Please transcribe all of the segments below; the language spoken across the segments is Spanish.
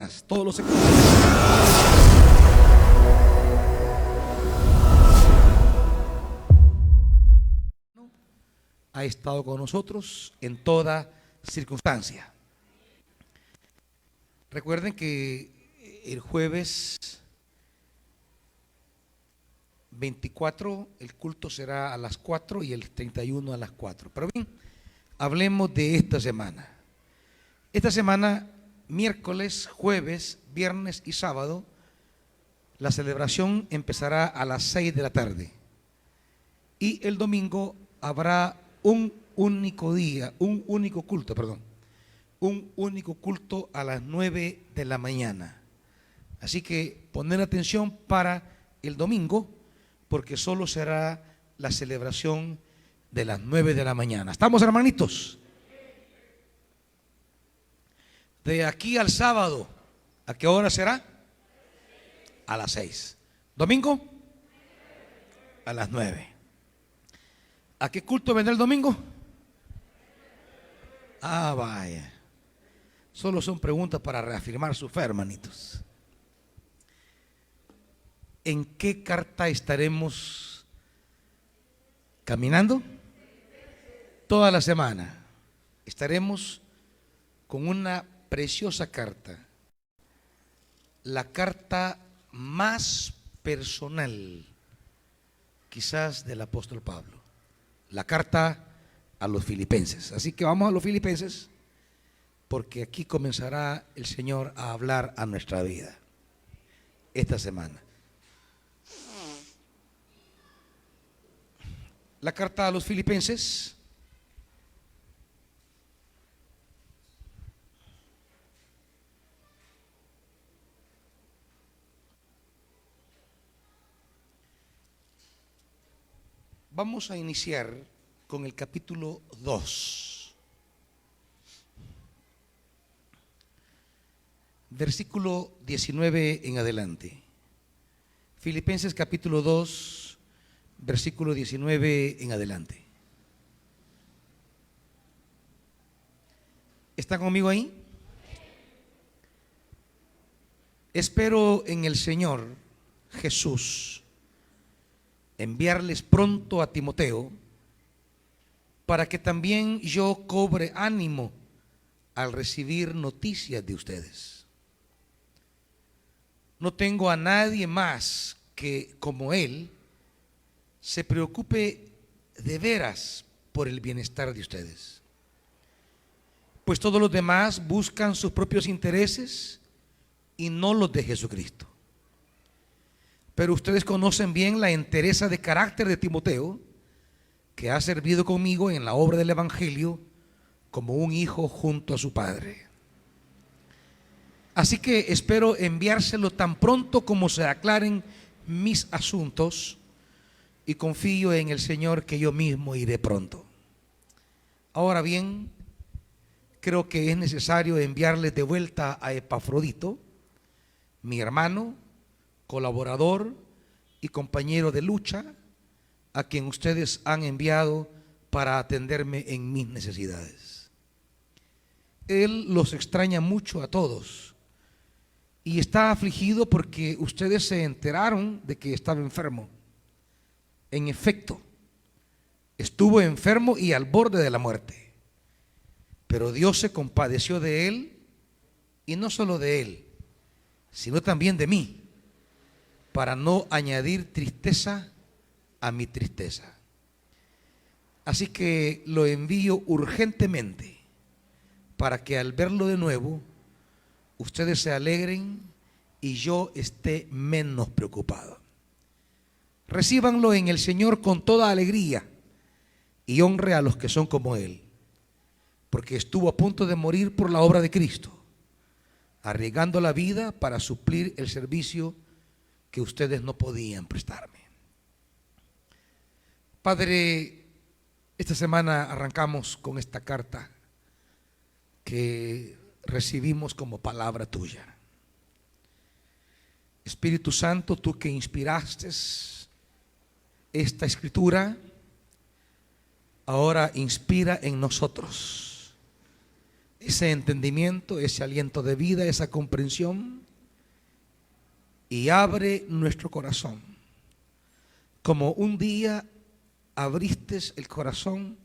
personas, todos los sectores. Ha estado con nosotros en toda circunstancia. Recuerden que el jueves 24 el culto será a las 4 y el 31 a las 4. Pero bien, hablemos de esta semana. Esta semana, miércoles, jueves, viernes y sábado, la celebración empezará a las 6 de la tarde. Y el domingo habrá un único culto a las 9 de la mañana. Así que poner atención para el domingo, porque solo será la celebración de las 9 de la mañana. ¿Estamos, hermanitos? De aquí al sábado, ¿a qué hora será? A las 6. ¿Domingo? A las 9. ¿A qué culto vendrá el domingo? Ah, vaya. Solo son preguntas para reafirmar su fe, hermanitos. ¿En qué carta estaremos caminando? Toda la semana estaremos con una preciosa carta, la carta más personal quizás del apóstol Pablo, la carta a los filipenses. Así que vamos a los filipenses, porque aquí comenzará el Señor a hablar a nuestra vida esta semana. La carta a los filipenses, vamos a iniciar con el capítulo 2, versículo 19 en adelante. Filipenses capítulo 2, versículo 19 en adelante. ¿Están conmigo ahí? Espero en el Señor Jesús enviarles pronto a Timoteo, para que también yo cobre ánimo al recibir noticias de ustedes. No tengo a nadie más que, como él, se preocupe de veras por el bienestar de ustedes, pues todos los demás buscan sus propios intereses y no los de Jesucristo. Pero ustedes conocen bien la entereza de carácter de Timoteo, que ha servido conmigo en la obra del Evangelio como un hijo junto a su padre. Así que espero enviárselo tan pronto como se aclaren mis asuntos, y confío en el Señor que yo mismo iré pronto. Ahora bien, creo que es necesario enviarles de vuelta a Epafrodito, mi hermano, colaborador y compañero de lucha, a quien ustedes han enviado para atenderme en mis necesidades. Él los extraña mucho a todos y está afligido porque ustedes se enteraron de que estaba enfermo. En efecto, estuvo enfermo y al borde de la muerte, pero Dios se compadeció de él, y no solo de él, sino también de mí, para no añadir tristeza a mi tristeza. Así que lo envío urgentemente, para que al verlo de nuevo ustedes se alegren y yo esté menos preocupado. Recíbanlo en el Señor con toda alegría y honre a los que son como él, porque estuvo a punto de morir por la obra de Cristo, arriesgando la vida para suplir el servicio que ustedes no podían prestarme. Padre, esta semana arrancamos con esta carta que recibimos como palabra tuya. Espíritu Santo, tú que inspiraste esta escritura, ahora inspira en nosotros ese entendimiento, ese aliento de vida, esa comprensión, y abre nuestro corazón, como un día abriste el corazón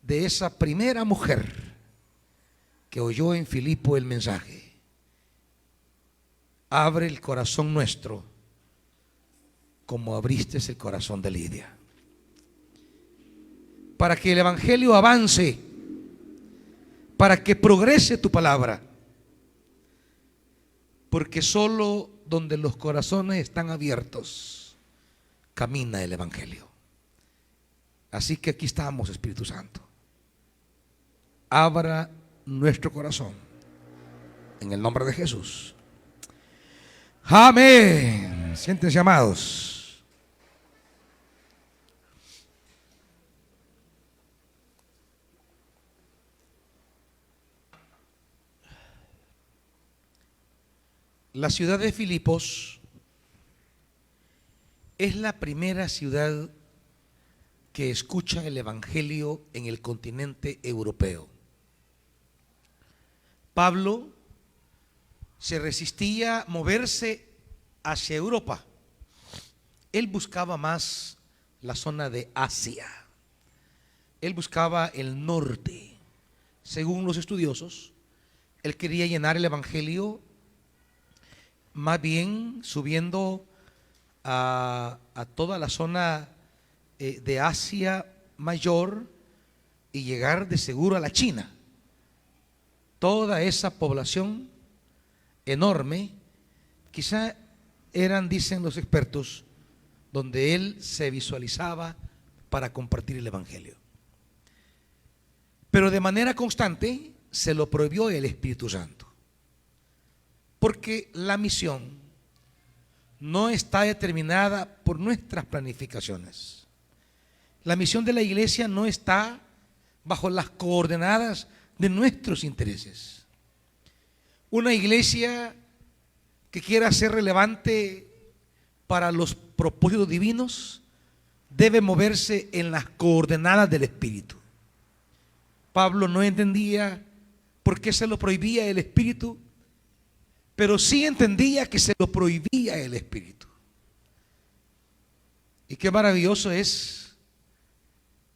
de esa primera mujer que oyó en Filipo el mensaje. Abre el corazón nuestro como abriste el corazón de Lidia, para que el evangelio avance, para que progrese tu palabra, porque solo donde los corazones están abiertos camina el evangelio. Así que aquí estamos, Espíritu Santo. Abra nuestro corazón en el nombre de Jesús. Amén. Siéntense, amados. La ciudad de Filipos es la primera ciudad que escucha el evangelio en el continente europeo. Pablo se resistía a moverse hacia Europa. Él buscaba más la zona de Asia. Él buscaba el norte. Según los estudiosos, él quería llenar el evangelio más bien subiendo a toda la zona de Asia Mayor y llegar de seguro a la China. Toda esa población enorme, quizá eran, dicen los expertos, donde él se visualizaba para compartir el evangelio. Pero de manera constante se lo prohibió el Espíritu Santo, porque la misión no está determinada por nuestras planificaciones. La misión de la iglesia no está bajo las coordenadas de nuestros intereses. Una iglesia que quiera ser relevante para los propósitos divinos debe moverse en las coordenadas del Espíritu. Pablo no entendía por qué se lo prohibía el Espíritu, pero sí entendía que se lo prohibía el Espíritu. Y qué maravilloso es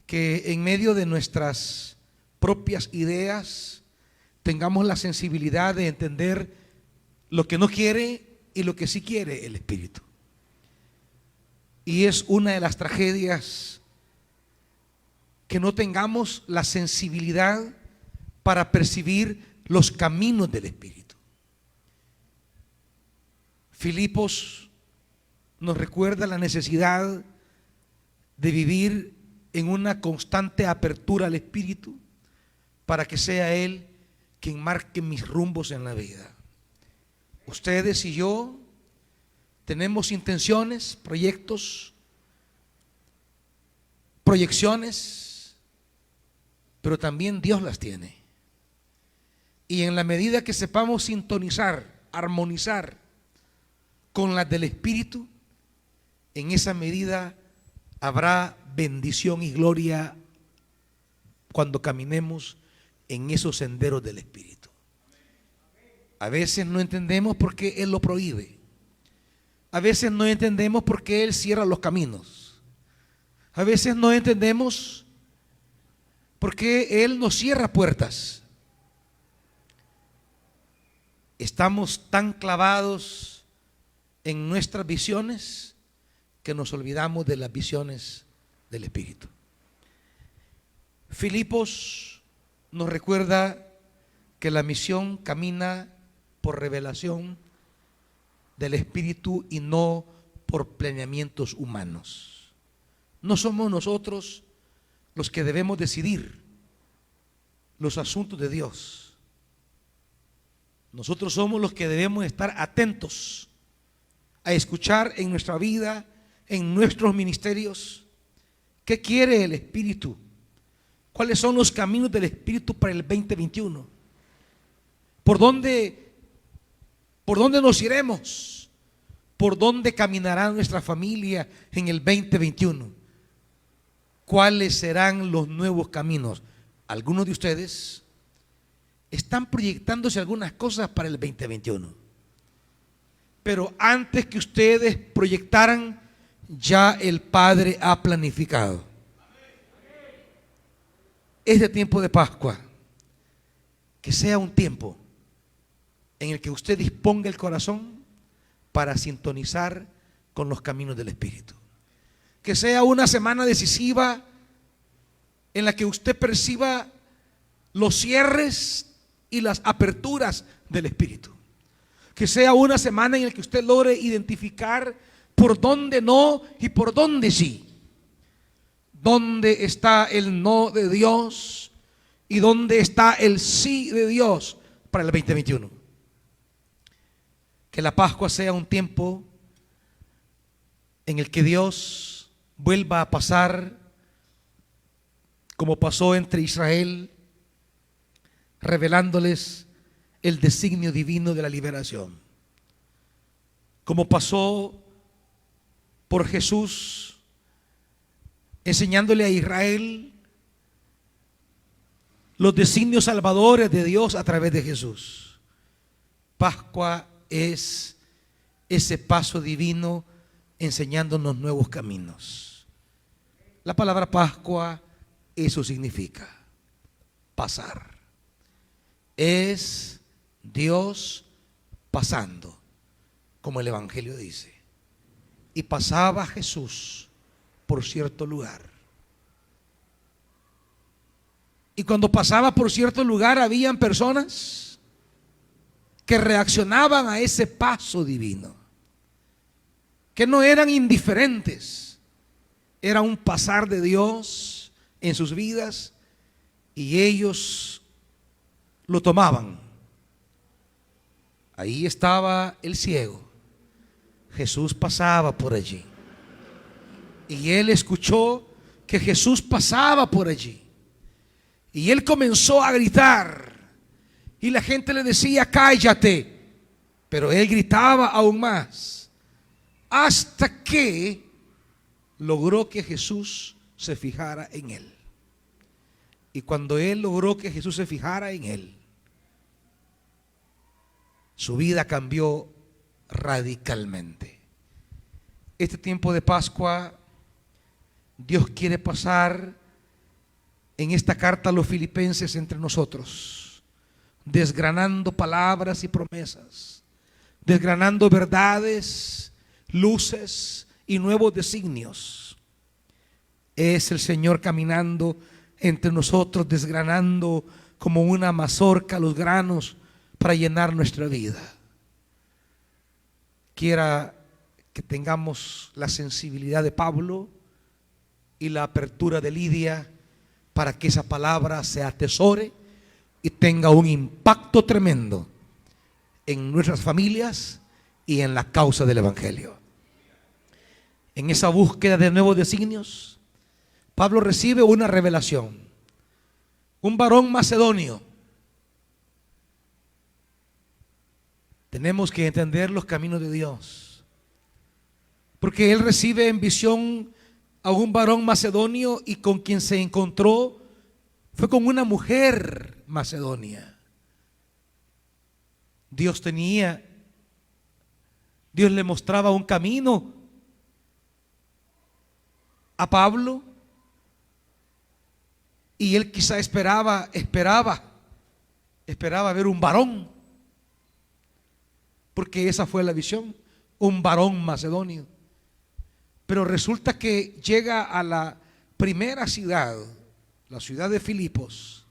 que en medio de nuestras propias ideas tengamos la sensibilidad de entender lo que no quiere y lo que sí quiere el Espíritu. Y es una de las tragedias que no tengamos la sensibilidad para percibir los caminos del Espíritu. Filipos nos recuerda la necesidad de vivir en una constante apertura al Espíritu para que sea Él quien marque mis rumbos en la vida. Ustedes y yo tenemos intenciones, proyectos, proyecciones, pero también Dios las tiene. Y en la medida que sepamos sintonizar, armonizar con las del Espíritu, en esa medida habrá bendición y gloria cuando caminemos en esos senderos del Espíritu. A veces no entendemos por qué Él lo prohíbe. A veces no entendemos por qué Él cierra los caminos. A veces no entendemos por qué Él nos cierra puertas. Estamos tan clavados en nuestras visiones que nos olvidamos de las visiones del Espíritu. Filipos nos recuerda que la misión camina por revelación del Espíritu y no por planeamientos humanos. No somos nosotros los que debemos decidir los asuntos de Dios. Nosotros somos los que debemos estar atentos a escuchar en nuestra vida, en nuestros ministerios, qué quiere el Espíritu, cuáles son los caminos del Espíritu para el 2021, por dónde nos iremos, por dónde caminará nuestra familia en el 2021, cuáles serán los nuevos caminos. Algunos de ustedes están proyectándose algunas cosas para el 2021. Pero antes que ustedes proyectaran, ya el Padre ha planificado. Este tiempo de Pascua, que sea un tiempo en el que usted disponga el corazón para sintonizar con los caminos del Espíritu. Que sea una semana decisiva en la que usted perciba los cierres y las aperturas del Espíritu. Que sea una semana en la que usted logre identificar por dónde no y por dónde sí. Dónde está el no de Dios y dónde está el sí de Dios para el 2021. Que la Pascua sea un tiempo en el que Dios vuelva a pasar como pasó entre Israel, revelándoles el designio divino de la liberación. Como pasó por Jesús, enseñándole a Israel los designios salvadores de Dios a través de Jesús. Pascua es ese paso divino enseñándonos nuevos caminos. La palabra Pascua, eso significa pasar. Es Dios pasando, como el Evangelio dice. Y pasaba Jesús por cierto lugar. Y cuando pasaba por cierto lugar, habían personas que reaccionaban a ese paso divino, que no eran indiferentes. Era un pasar de Dios en sus vidas y ellos lo tomaban. Ahí estaba el ciego. Jesús pasaba por allí. Y él escuchó que Jesús pasaba por allí. Y él comenzó a gritar. Y la gente le decía, cállate. Pero él gritaba aún más. Hasta que logró que Jesús se fijara en él. Y cuando él logró que Jesús se fijara en él, su vida cambió radicalmente. Este tiempo de Pascua, Dios quiere pasar en esta carta a los filipenses entre nosotros, desgranando palabras y promesas, desgranando verdades, luces y nuevos designios. Es el Señor caminando entre nosotros, desgranando como una mazorca los granos para llenar nuestra vida. Quiera que tengamos la sensibilidad de Pablo y la apertura de Lidia para que esa palabra se atesore y tenga un impacto tremendo en nuestras familias y en la causa del Evangelio. En esa búsqueda de nuevos designios, Pablo recibe una revelación. Un varón macedonio. Tenemos que entender los caminos de Dios, porque él recibe en visión a un varón macedonio y con quien se encontró fue con una mujer macedonia. Dios le mostraba un camino a Pablo y él quizá esperaba ver un varón, porque esa fue la visión, un varón macedonio. Pero resulta que llega a la primera ciudad, la ciudad de Filipos,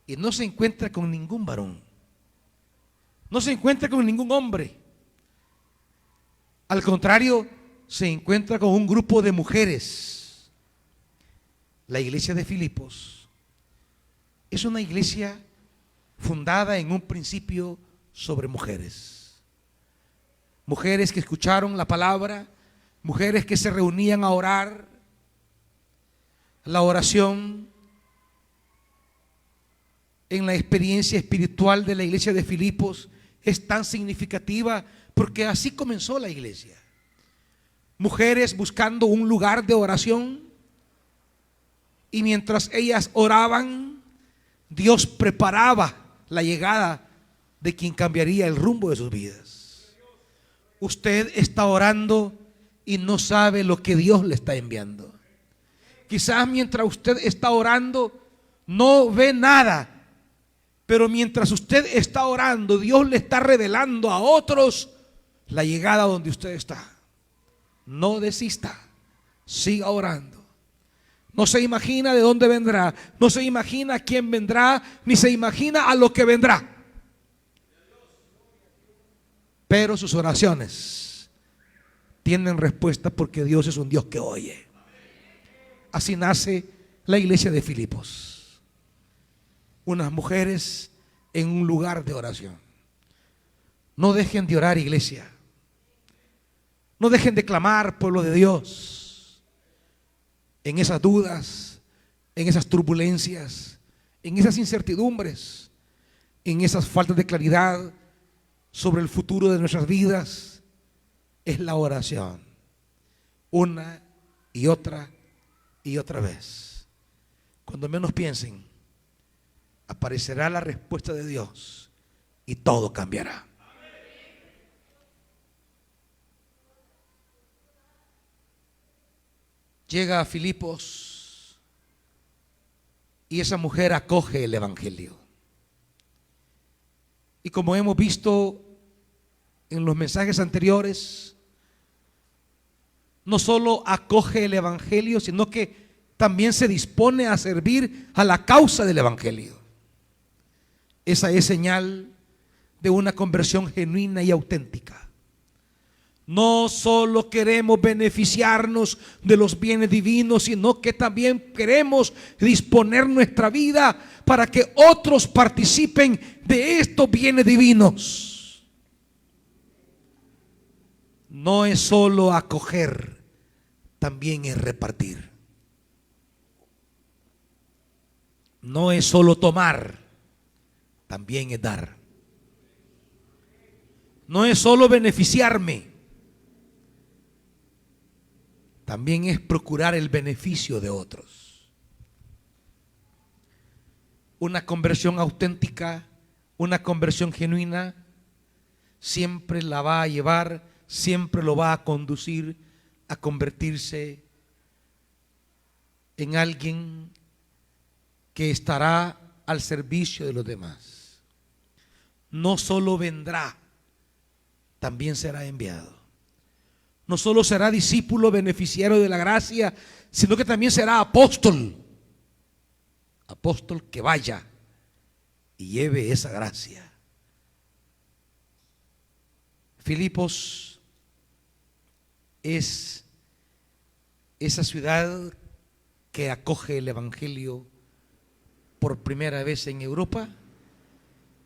y no se encuentra con ningún varón, no se encuentra con ningún hombre. Al contrario, se encuentra con un grupo de mujeres. La iglesia de Filipos es una iglesia fundada en un principio sobre mujeres. Mujeres que escucharon la palabra, mujeres que se reunían a orar. La oración en la experiencia espiritual de la iglesia de Filipos es tan significativa porque así comenzó la iglesia. Mujeres buscando un lugar de oración, y mientras ellas oraban, Dios preparaba la llegada de quien cambiaría el rumbo de sus vidas. Usted está orando y no sabe lo que Dios le está enviando. Quizás mientras usted está orando no ve nada, pero mientras usted está orando, Dios le está revelando a otros la llegada donde usted está. No desista, siga orando. No se imagina de dónde vendrá, no se imagina quién vendrá, ni se imagina a lo que vendrá. Pero sus oraciones tienen respuesta porque Dios es un Dios que oye. Así nace la iglesia de Filipos. Unas mujeres en un lugar de oración. No dejen de orar, iglesia. No dejen de clamar, pueblo de Dios. En esas dudas, en esas turbulencias, en esas incertidumbres, en esas faltas de claridad sobre el futuro de nuestras vidas, es la oración. Una y otra vez. Cuando menos piensen, aparecerá la respuesta de Dios y todo cambiará. Llega a Filipos y esa mujer acoge el evangelio. Y como hemos visto en los mensajes anteriores, no solo acoge el evangelio, sino que también se dispone a servir a la causa del evangelio. Esa es señal de una conversión genuina y auténtica. No solo queremos beneficiarnos de los bienes divinos, sino que también queremos disponer nuestra vida para que otros participen de estos bienes divinos. No es solo acoger, también es repartir. No es solo tomar, también es dar. No es solo beneficiarme, también es procurar el beneficio de otros. Una conversión auténtica, una conversión genuina, siempre la va a llevar, siempre lo va a conducir a convertirse en alguien que estará al servicio de los demás. No solo vendrá, también será enviado. No solo será discípulo beneficiario de la gracia, sino que también será apóstol. Apóstol que vaya y lleve esa gracia. Filipos es esa ciudad que acoge el evangelio por primera vez en Europa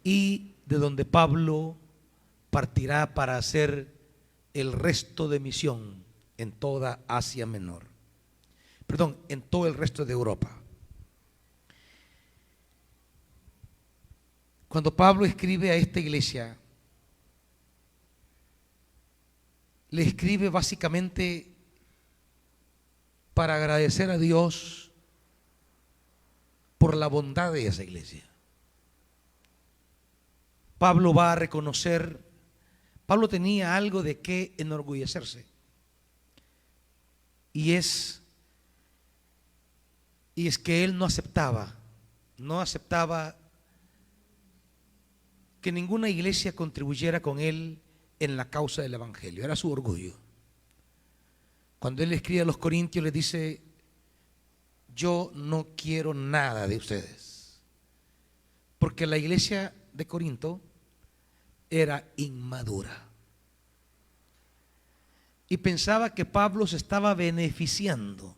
y de donde Pablo partirá para hacer el resto de misión en toda Asia Menor. En todo el resto de Europa. Cuando Pablo escribe a esta iglesia, le escribe básicamente para agradecer a Dios por la bondad de esa iglesia. Pablo va a reconocer, Pablo tenía algo de qué enorgullecerse, y es que él no aceptaba que ninguna iglesia contribuyera con él en la causa del evangelio. Era su orgullo. Cuando él escribe a los corintios, les dice: yo no quiero nada de ustedes, porque la iglesia de Corinto era inmadura y pensaba que Pablo se estaba beneficiando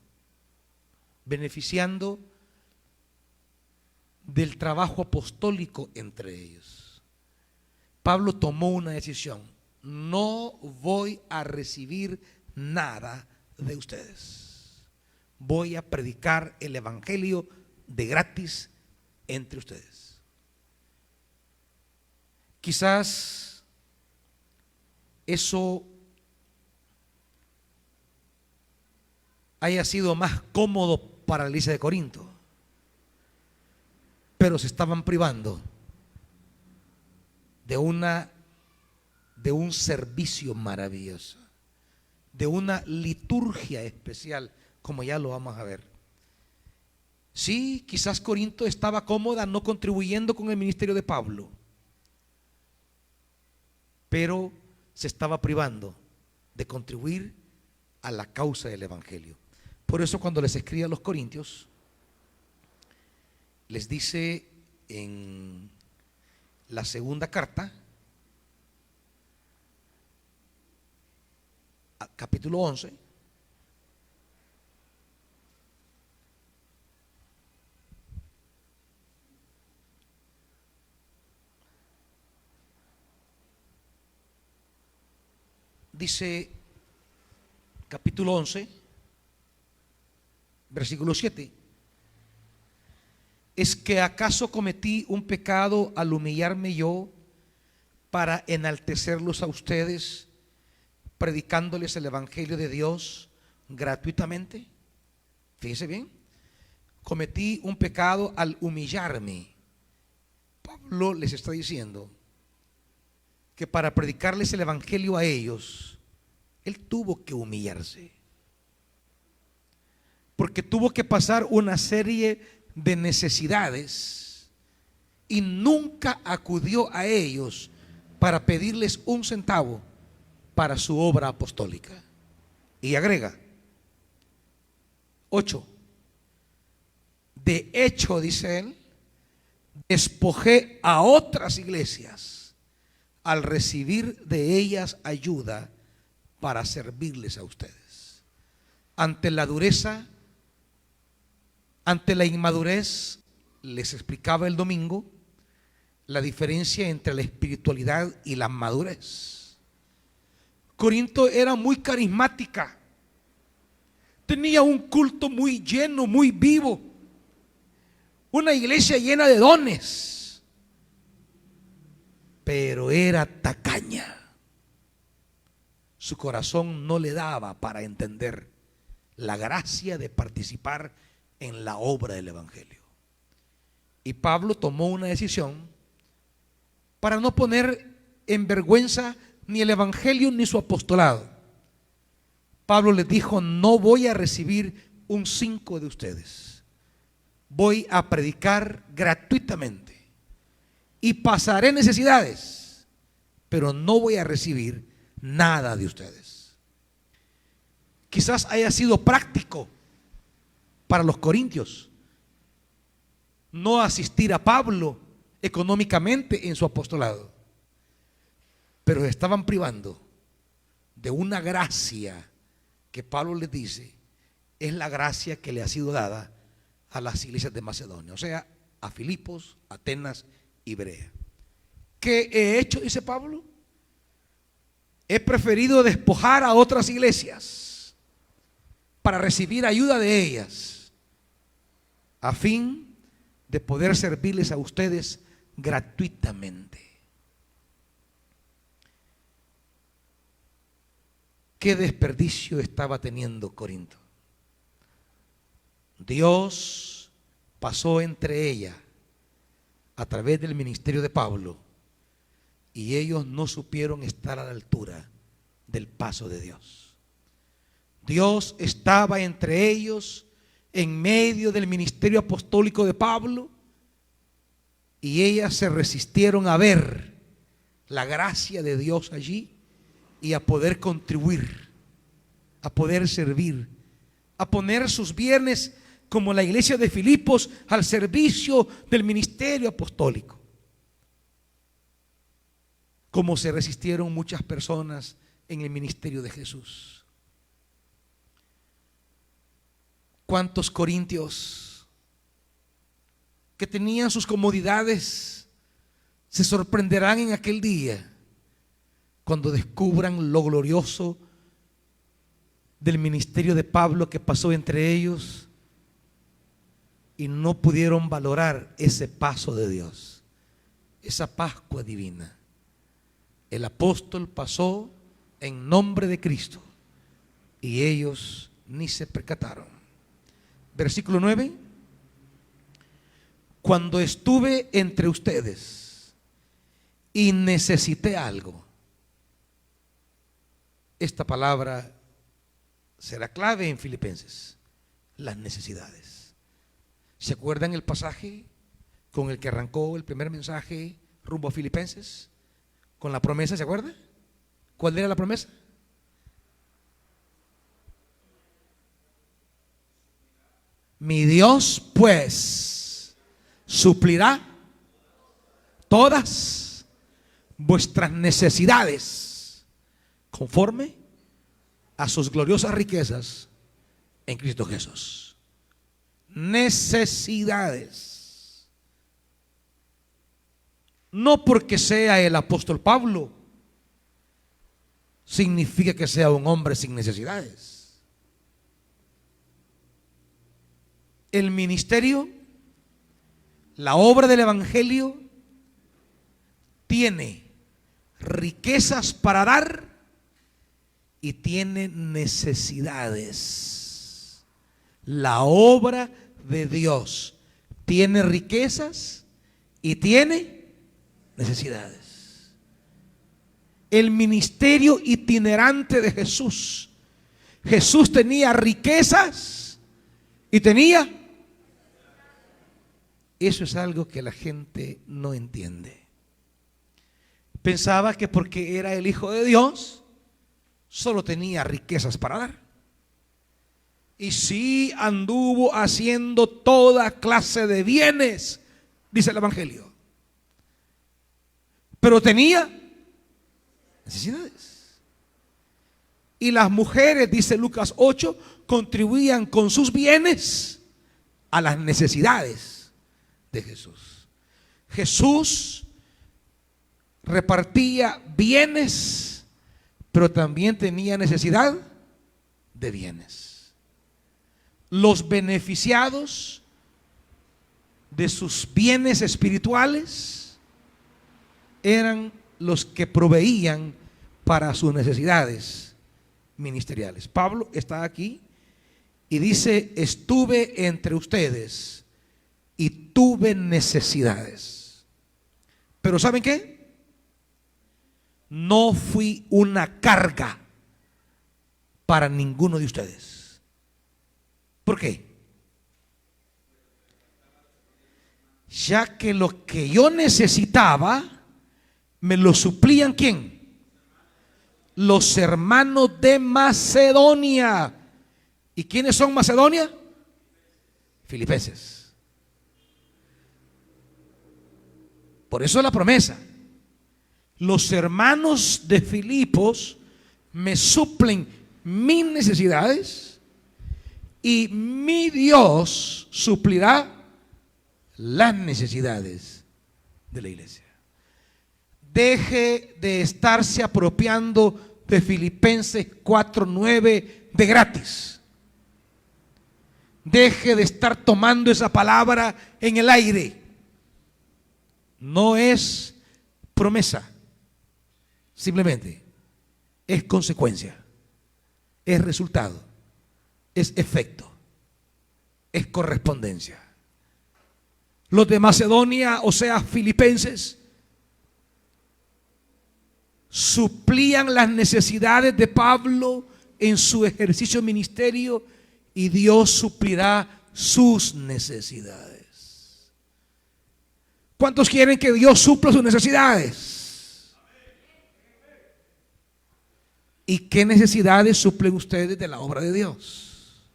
del trabajo apostólico entre ellos. Pablo tomó una decisión: no voy a recibir nada de ustedes, voy a predicar el evangelio de gratis entre ustedes. Quizás eso haya sido más cómodo para la iglesia de Corinto, pero se estaban privando de un servicio maravilloso, de una liturgia especial, como ya lo vamos a ver. Sí, quizás Corinto estaba cómoda no contribuyendo con el ministerio de Pablo, pero se estaba privando de contribuir a la causa del evangelio. Por eso cuando les escribe a los corintios, les dice en la segunda carta, capítulo 11, dice, capítulo 11, versículo 7: ¿es que acaso cometí un pecado al humillarme yo para enaltecerlos a ustedes, predicándoles el evangelio de Dios gratuitamente? Fíjese bien, cometí un pecado al humillarme. Pablo les está diciendo que para predicarles el evangelio a ellos, él tuvo que humillarse, porque tuvo que pasar una serie de necesidades y nunca acudió a ellos para pedirles un centavo para su obra apostólica. Y agrega 8: de hecho, dice él, despojé a otras iglesias al recibir de ellas ayuda para servirles a ustedes. Ante la dureza, ante la inmadurez, les explicaba el domingo la diferencia entre la espiritualidad y la madurez. Corinto era muy carismática, tenía un culto muy lleno, muy vivo, una iglesia llena de dones, pero era tacaña. Su corazón no le daba para entender la gracia de participar en la obra del evangelio. Y Pablo tomó una decisión para no poner en vergüenza ni el evangelio ni su apostolado. Pablo les dijo: no voy a recibir un 5 de ustedes, voy a predicar gratuitamente y pasaré necesidades, pero no voy a recibir nada de ustedes. Quizás haya sido práctico para los corintios no asistir a Pablo económicamente en su apostolado, pero estaban privando de una gracia que Pablo les dice es la gracia que le ha sido dada a las iglesias de Macedonia, o sea, a Filipos, Atenas y Berea. ¿Qué he hecho?, dice Pablo. He preferido despojar a otras iglesias para recibir ayuda de ellas, a fin de poder servirles a ustedes gratuitamente. ¿Qué desperdicio estaba teniendo Corinto? Dios pasó entre ella a través del ministerio de Pablo y ellos no supieron estar a la altura del paso de Dios. Dios estaba entre ellos en medio del ministerio apostólico de Pablo y ellas se resistieron a ver la gracia de Dios allí y a poder contribuir, a poder servir, a poner sus bienes como la iglesia de Filipos al servicio del ministerio apostólico. Como se resistieron muchas personas en el ministerio de Jesús. ¿Cuántos corintios que tenían sus comodidades se sorprenderán en aquel día cuando descubran lo glorioso del ministerio de Pablo que pasó entre ellos y no pudieron valorar ese paso de Dios, esa Pascua divina? El apóstol pasó en nombre de Cristo y ellos ni se percataron. Versículo 9: cuando estuve entre ustedes y necesité algo. Esta palabra será clave en Filipenses: las necesidades. ¿Se acuerdan el pasaje con el que arrancó el primer mensaje rumbo a Filipenses? Con la promesa, ¿se acuerda? ¿Cuál era la promesa? Mi Dios pues suplirá todas vuestras necesidades conforme a sus gloriosas riquezas en Cristo Jesús. Necesidades. No porque sea el apóstol Pablo significa que sea un hombre sin necesidades. El ministerio, la obra del evangelio, tiene riquezas para dar y tiene necesidades. La obra de Dios tiene riquezas y tiene necesidades. El ministerio itinerante de Jesús. Jesús tenía riquezas y tenía. Eso es algo que la gente no entiende. Pensaba que porque era el Hijo de Dios, solo tenía riquezas para dar. Y sí anduvo haciendo toda clase de bienes, dice el Evangelio. Pero tenía necesidades. Y las mujeres, dice Lucas 8, contribuían con sus bienes a las necesidades de Jesús. Jesús repartía bienes, pero también tenía necesidad de bienes. Los beneficiados de sus bienes espirituales eran los que proveían para sus necesidades ministeriales. Pablo está aquí y dice: estuve entre ustedes y tuve necesidades. Pero ¿saben qué? No fui una carga para ninguno de ustedes. ¿Por qué? Ya que lo que yo necesitaba me lo suplían ¿quién? Los hermanos de Macedonia. ¿Y quiénes son Macedonia? Filipenses. Por eso la promesa: los hermanos de Filipos me suplen mis necesidades y mi Dios suplirá las necesidades de la iglesia. Deje de estarse apropiando de Filipenses 4:9 de gratis. Deje de estar tomando esa palabra en el aire. No es promesa, simplemente es consecuencia, es resultado, es efecto, es correspondencia. Los de Macedonia, o sea, filipenses, suplían las necesidades de Pablo en su ejercicio ministerio y Dios suplirá sus necesidades. ¿Cuántos quieren que Dios supla sus necesidades? ¿Y qué necesidades suplen ustedes de la obra de Dios?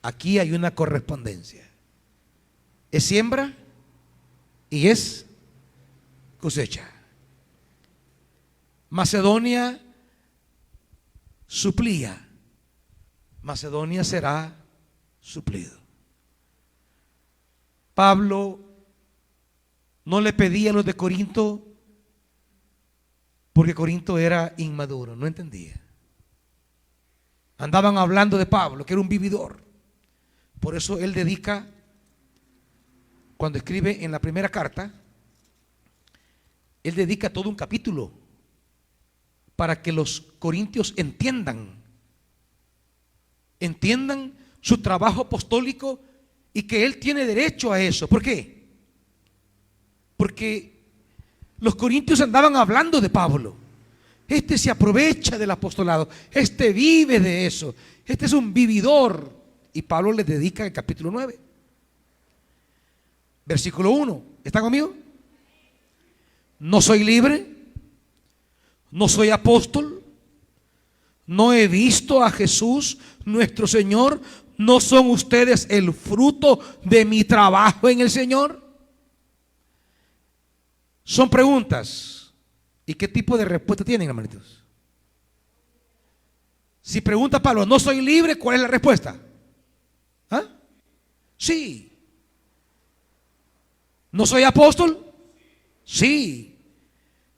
Aquí hay una correspondencia. Es siembra y es cosecha. Macedonia suplía, Macedonia será suplido. Pablo no le pedía a los de Corinto porque Corinto era inmaduro, no entendía. Andaban hablando de Pablo, que era un vividor. Por eso él dedica, cuando escribe en la primera carta, él dedica todo un capítulo para que los corintios entiendan su trabajo apostólico y que él tiene derecho a eso. ¿Por qué? Porque los corintios andaban hablando de Pablo. Este se aprovecha del apostolado, este vive de eso, este es un vividor. Y Pablo le dedica el capítulo 9, versículo 1. ¿Están conmigo? No soy libre, no soy apóstol, no he visto a Jesús nuestro Señor. ¿No son ustedes el fruto de mi trabajo en el Señor? Son preguntas. ¿Y qué tipo de respuesta tienen, hermanitos? Si pregunta Pablo, ¿no soy libre? ¿Cuál es la respuesta? ¿Ah? Sí. ¿No soy apóstol? Sí.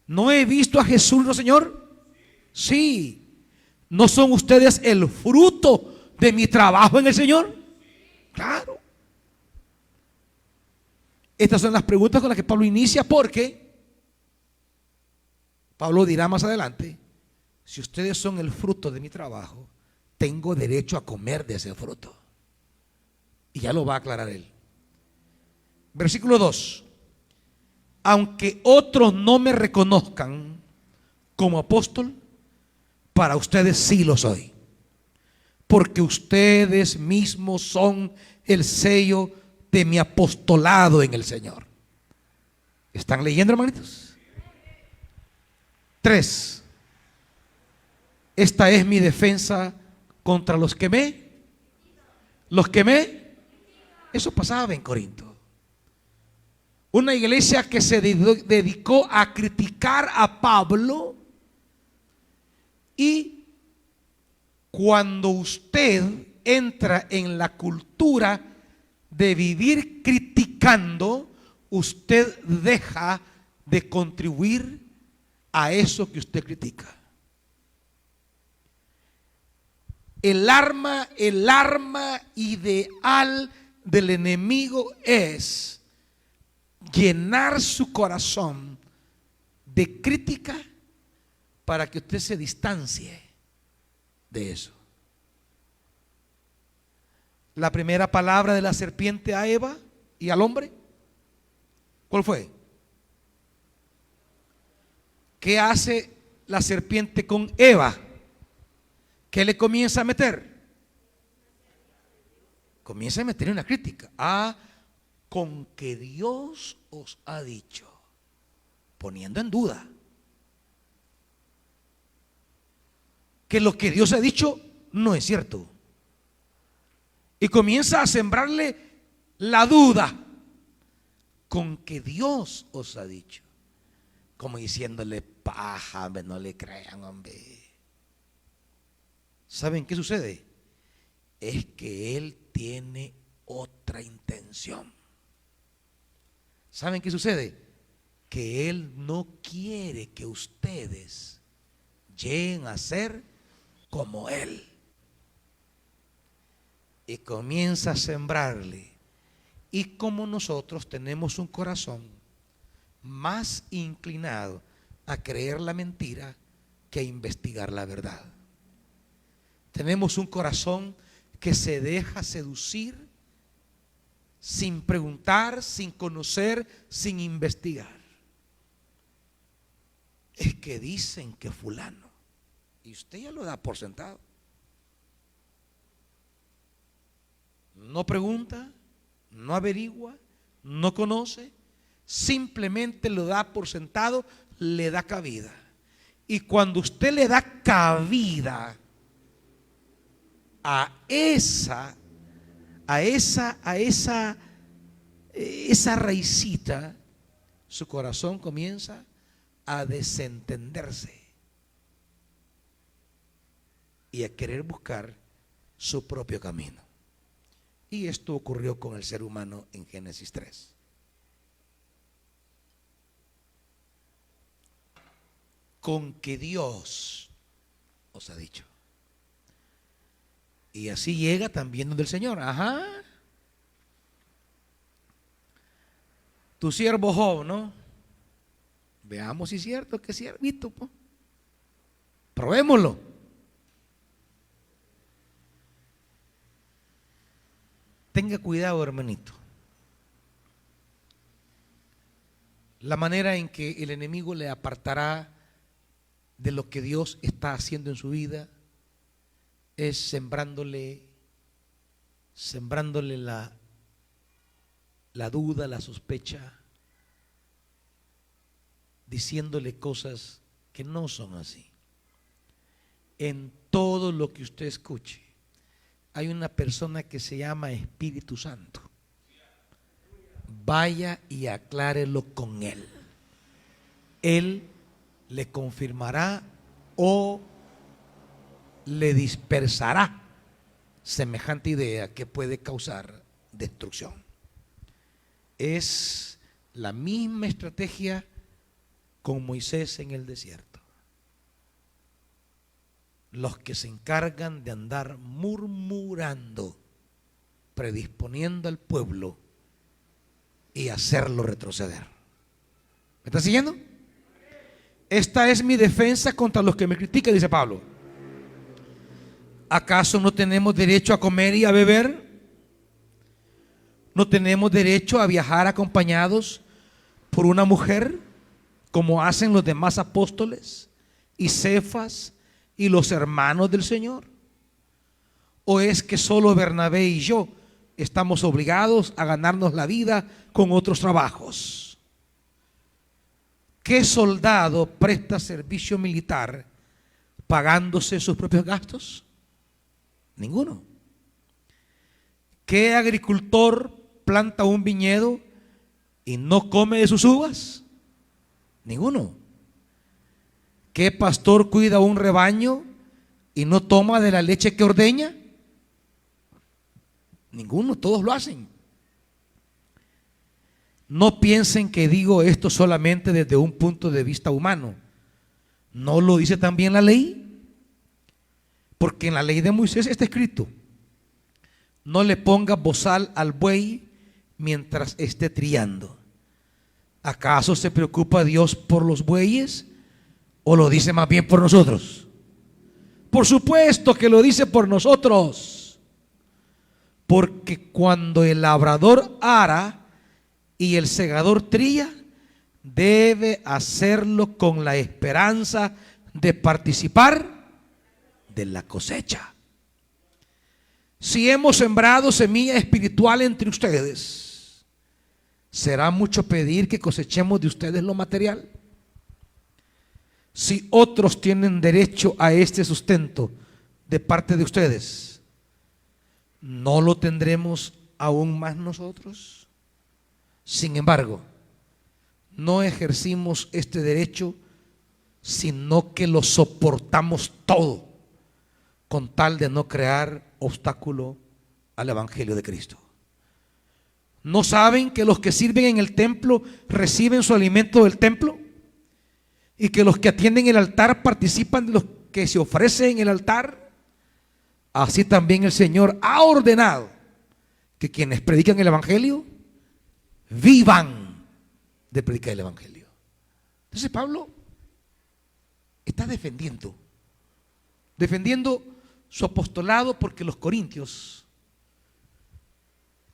¿No he visto a Jesús nuestro Señor? Sí. ¿No son ustedes el fruto de mi trabajo en el Señor? Claro. Estas son las preguntas con las que Pablo inicia, porque Pablo dirá más adelante: si ustedes son el fruto de mi trabajo, tengo derecho a comer de ese fruto. Y ya lo va a aclarar él. Versículo 2. Aunque otros no me reconozcan como apóstol, para ustedes sí lo soy, porque ustedes mismos son el sello de mi apostolado en el Señor. ¿Están leyendo, hermanitos? 3. Esta es mi defensa contra los que me. Eso pasaba en Corinto. Una iglesia que se dedicó a criticar a Pablo. Y cuando usted entra en la cultura de vivir criticando, usted deja de contribuir a eso que usted critica. El arma ideal del enemigo es llenar su corazón de crítica para que usted se distancie de eso. La primera palabra de la serpiente a Eva y al hombre, ¿cuál fue? ¿Qué hace la serpiente con Eva? ¿Qué le comienza a meter? Comienza a meter una crítica. Con que Dios os ha dicho, poniendo en duda que lo que Dios ha dicho no es cierto. Y comienza a sembrarle la duda. Con que Dios os ha dicho. Como diciéndole: paja, hombre, no le crean, hombre. ¿Saben qué sucede? Es que él tiene otra intención. ¿Saben qué sucede? Que él no quiere que ustedes lleguen a ser como él. Y comienza a sembrarle. Y como nosotros tenemos un corazón más inclinado a creer la mentira que a investigar la verdad. Tenemos un corazón que se deja seducir sin preguntar, sin conocer, sin investigar. Es que dicen que fulano, y usted ya lo da por sentado. No pregunta, no averigua, no conoce, simplemente lo da por sentado, le da cabida. Y cuando usted le da cabida a esa raicita, su corazón comienza a desentenderse y a querer buscar su propio camino. Y esto ocurrió con el ser humano en Génesis 3. Con que Dios os ha dicho. Y así llega también donde el Señor. Tu siervo Job, ¿no? Veamos si es cierto que es siervito, pues. Probémoslo. tenga cuidado, hermanito. La manera en que el enemigo le apartará de lo que Dios está haciendo en su vida es sembrándole la duda, la sospecha, diciéndole cosas que no son así. En todo lo que usted escuche hay una persona que se llama Espíritu Santo. Vaya y aclárelo con él. Él le confirmará o le dispersará semejante idea que puede causar destrucción. Es la misma estrategia con Moisés en el desierto. Los que se encargan de andar murmurando, predisponiendo al pueblo y hacerlo retroceder. ¿Me está siguiendo? Esta es mi defensa contra los que me critican, dice Pablo. ¿Acaso no tenemos derecho a comer y a beber? ¿No tenemos derecho a viajar acompañados por una mujer, como hacen los demás apóstoles y Cefas y los hermanos del Señor? ¿O es que solo Bernabé y yo estamos obligados a ganarnos la vida con otros trabajos? ¿Qué soldado presta servicio militar pagándose sus propios gastos? Ninguno. ¿Qué agricultor planta un viñedo y no come de sus uvas? Ninguno. ¿Qué pastor cuida un rebaño y no toma de la leche que ordeña? Ninguno, todos lo hacen. No piensen que digo esto solamente desde un punto de vista humano. ¿No lo dice también la ley? Porque en la ley de Moisés está escrito: no le ponga bozal al buey mientras esté trillando. ¿Acaso se preocupa Dios por los bueyes o lo dice más bien por nosotros? Por supuesto que lo dice por nosotros, porque cuando el labrador ara y el segador trilla, debe hacerlo con la esperanza de participar de la cosecha. Si hemos sembrado semilla espiritual entre ustedes, ¿será mucho pedir que cosechemos de ustedes lo material? Si otros tienen derecho a este sustento de parte de ustedes, ¿no lo tendremos aún más nosotros? Sin embargo, no ejercimos este derecho, sino que lo soportamos todo con tal de no crear obstáculo al Evangelio de Cristo. ¿No saben que los que sirven en el templo reciben su alimento del templo? ¿Y que los que atienden el altar participan de los que se ofrece en el altar? Así también el Señor ha ordenado que quienes predican el Evangelio vivan de predicar el Evangelio. Entonces Pablo está defendiendo su apostolado, porque los corintios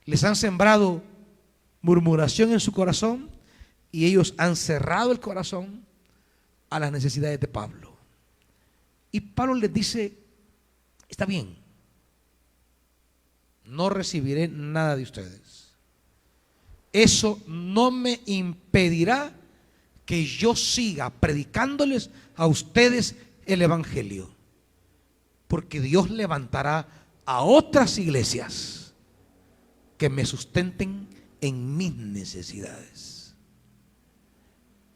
les han sembrado murmuración en su corazón y ellos han cerrado el corazón a las necesidades de Pablo. Y Pablo les dice: está bien, no recibiré nada de ustedes. Eso no me impedirá que yo siga predicándoles a ustedes el Evangelio, porque Dios levantará a otras iglesias que me sustenten en mis necesidades.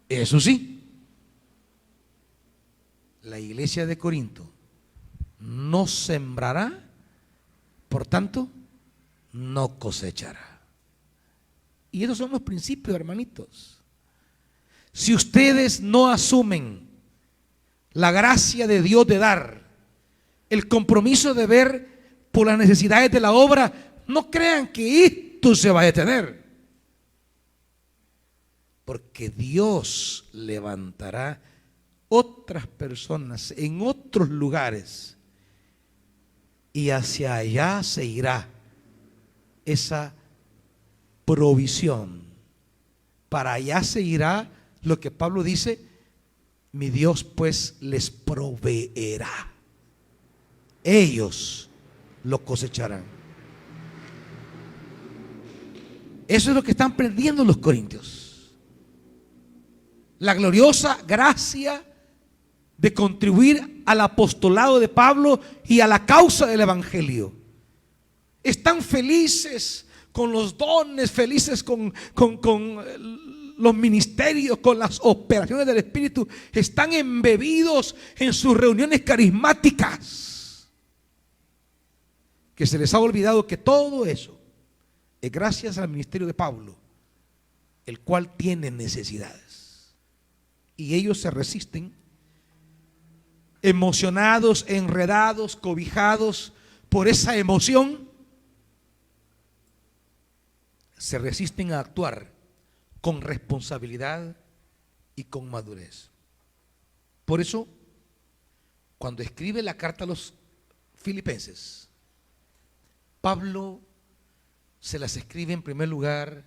Eso sí, la iglesia de Corinto no sembrará, por tanto, no cosechará. Y esos son los principios, hermanitos. Si ustedes no asumen la gracia de Dios de dar, el compromiso de ver por las necesidades de la obra, no crean que esto se va a detener, porque Dios levantará otras personas en otros lugares y hacia allá se irá esa provisión. Para allá se irá lo que Pablo dice: mi Dios pues les proveerá. Ellos lo cosecharán. Eso es lo que están perdiendo los corintios. La gloriosa gracia de contribuir al apostolado de Pablo y a la causa del evangelio. Están felices con los dones, felices con los ministerios, con las operaciones del Espíritu. Están embebidos en sus reuniones carismáticas, que se les ha olvidado que todo eso es gracias al ministerio de Pablo, el cual tiene necesidades. Y ellos se resisten, emocionados, enredados, cobijados por esa emoción, se resisten a actuar con responsabilidad y con madurez. Por eso, cuando escribe la carta a los filipenses, Pablo se las escribe en primer lugar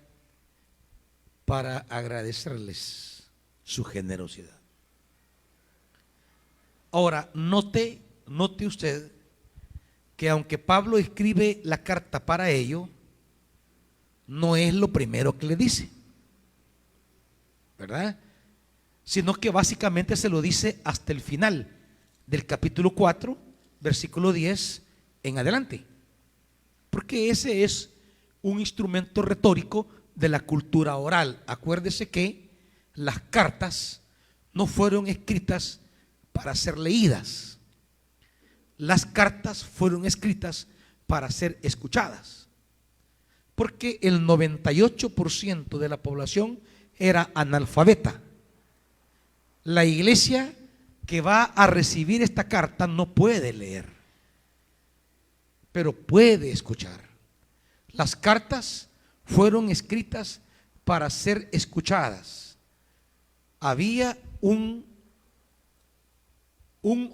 para agradecerles su generosidad. Ahora, note usted que aunque Pablo escribe la carta para ello, no es lo primero que le dice, ¿verdad? Sino que básicamente se lo dice hasta el final del capítulo 4, versículo 10 en adelante, porque ese es un instrumento retórico de la cultura oral. Acuérdese que las cartas no fueron escritas para ser leídas. Las cartas fueron escritas para ser escuchadas, porque el 98% de la población era analfabeta. La iglesia que va a recibir esta carta no puede leer, pero puede escuchar. Las cartas fueron escritas para ser escuchadas. Había un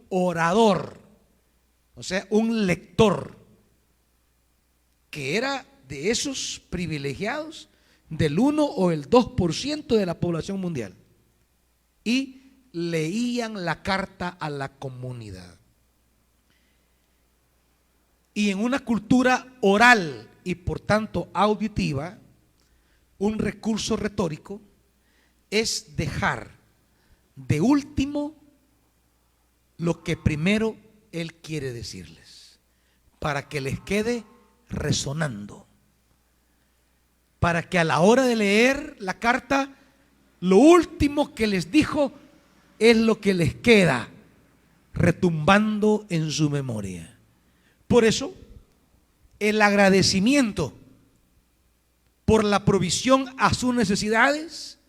orador, o sea, un lector, que era de esos privilegiados del 1 o el 2% de la población mundial, y leían la carta a la comunidad. Y en una cultura oral y por tanto auditiva, un recurso retórico es dejar de último lo que primero él quiere decirles, para que les quede resonando, para que a la hora de leer la carta, lo último que les dijo es lo que les queda retumbando en su memoria. Por eso, el agradecimiento por la provisión a sus necesidades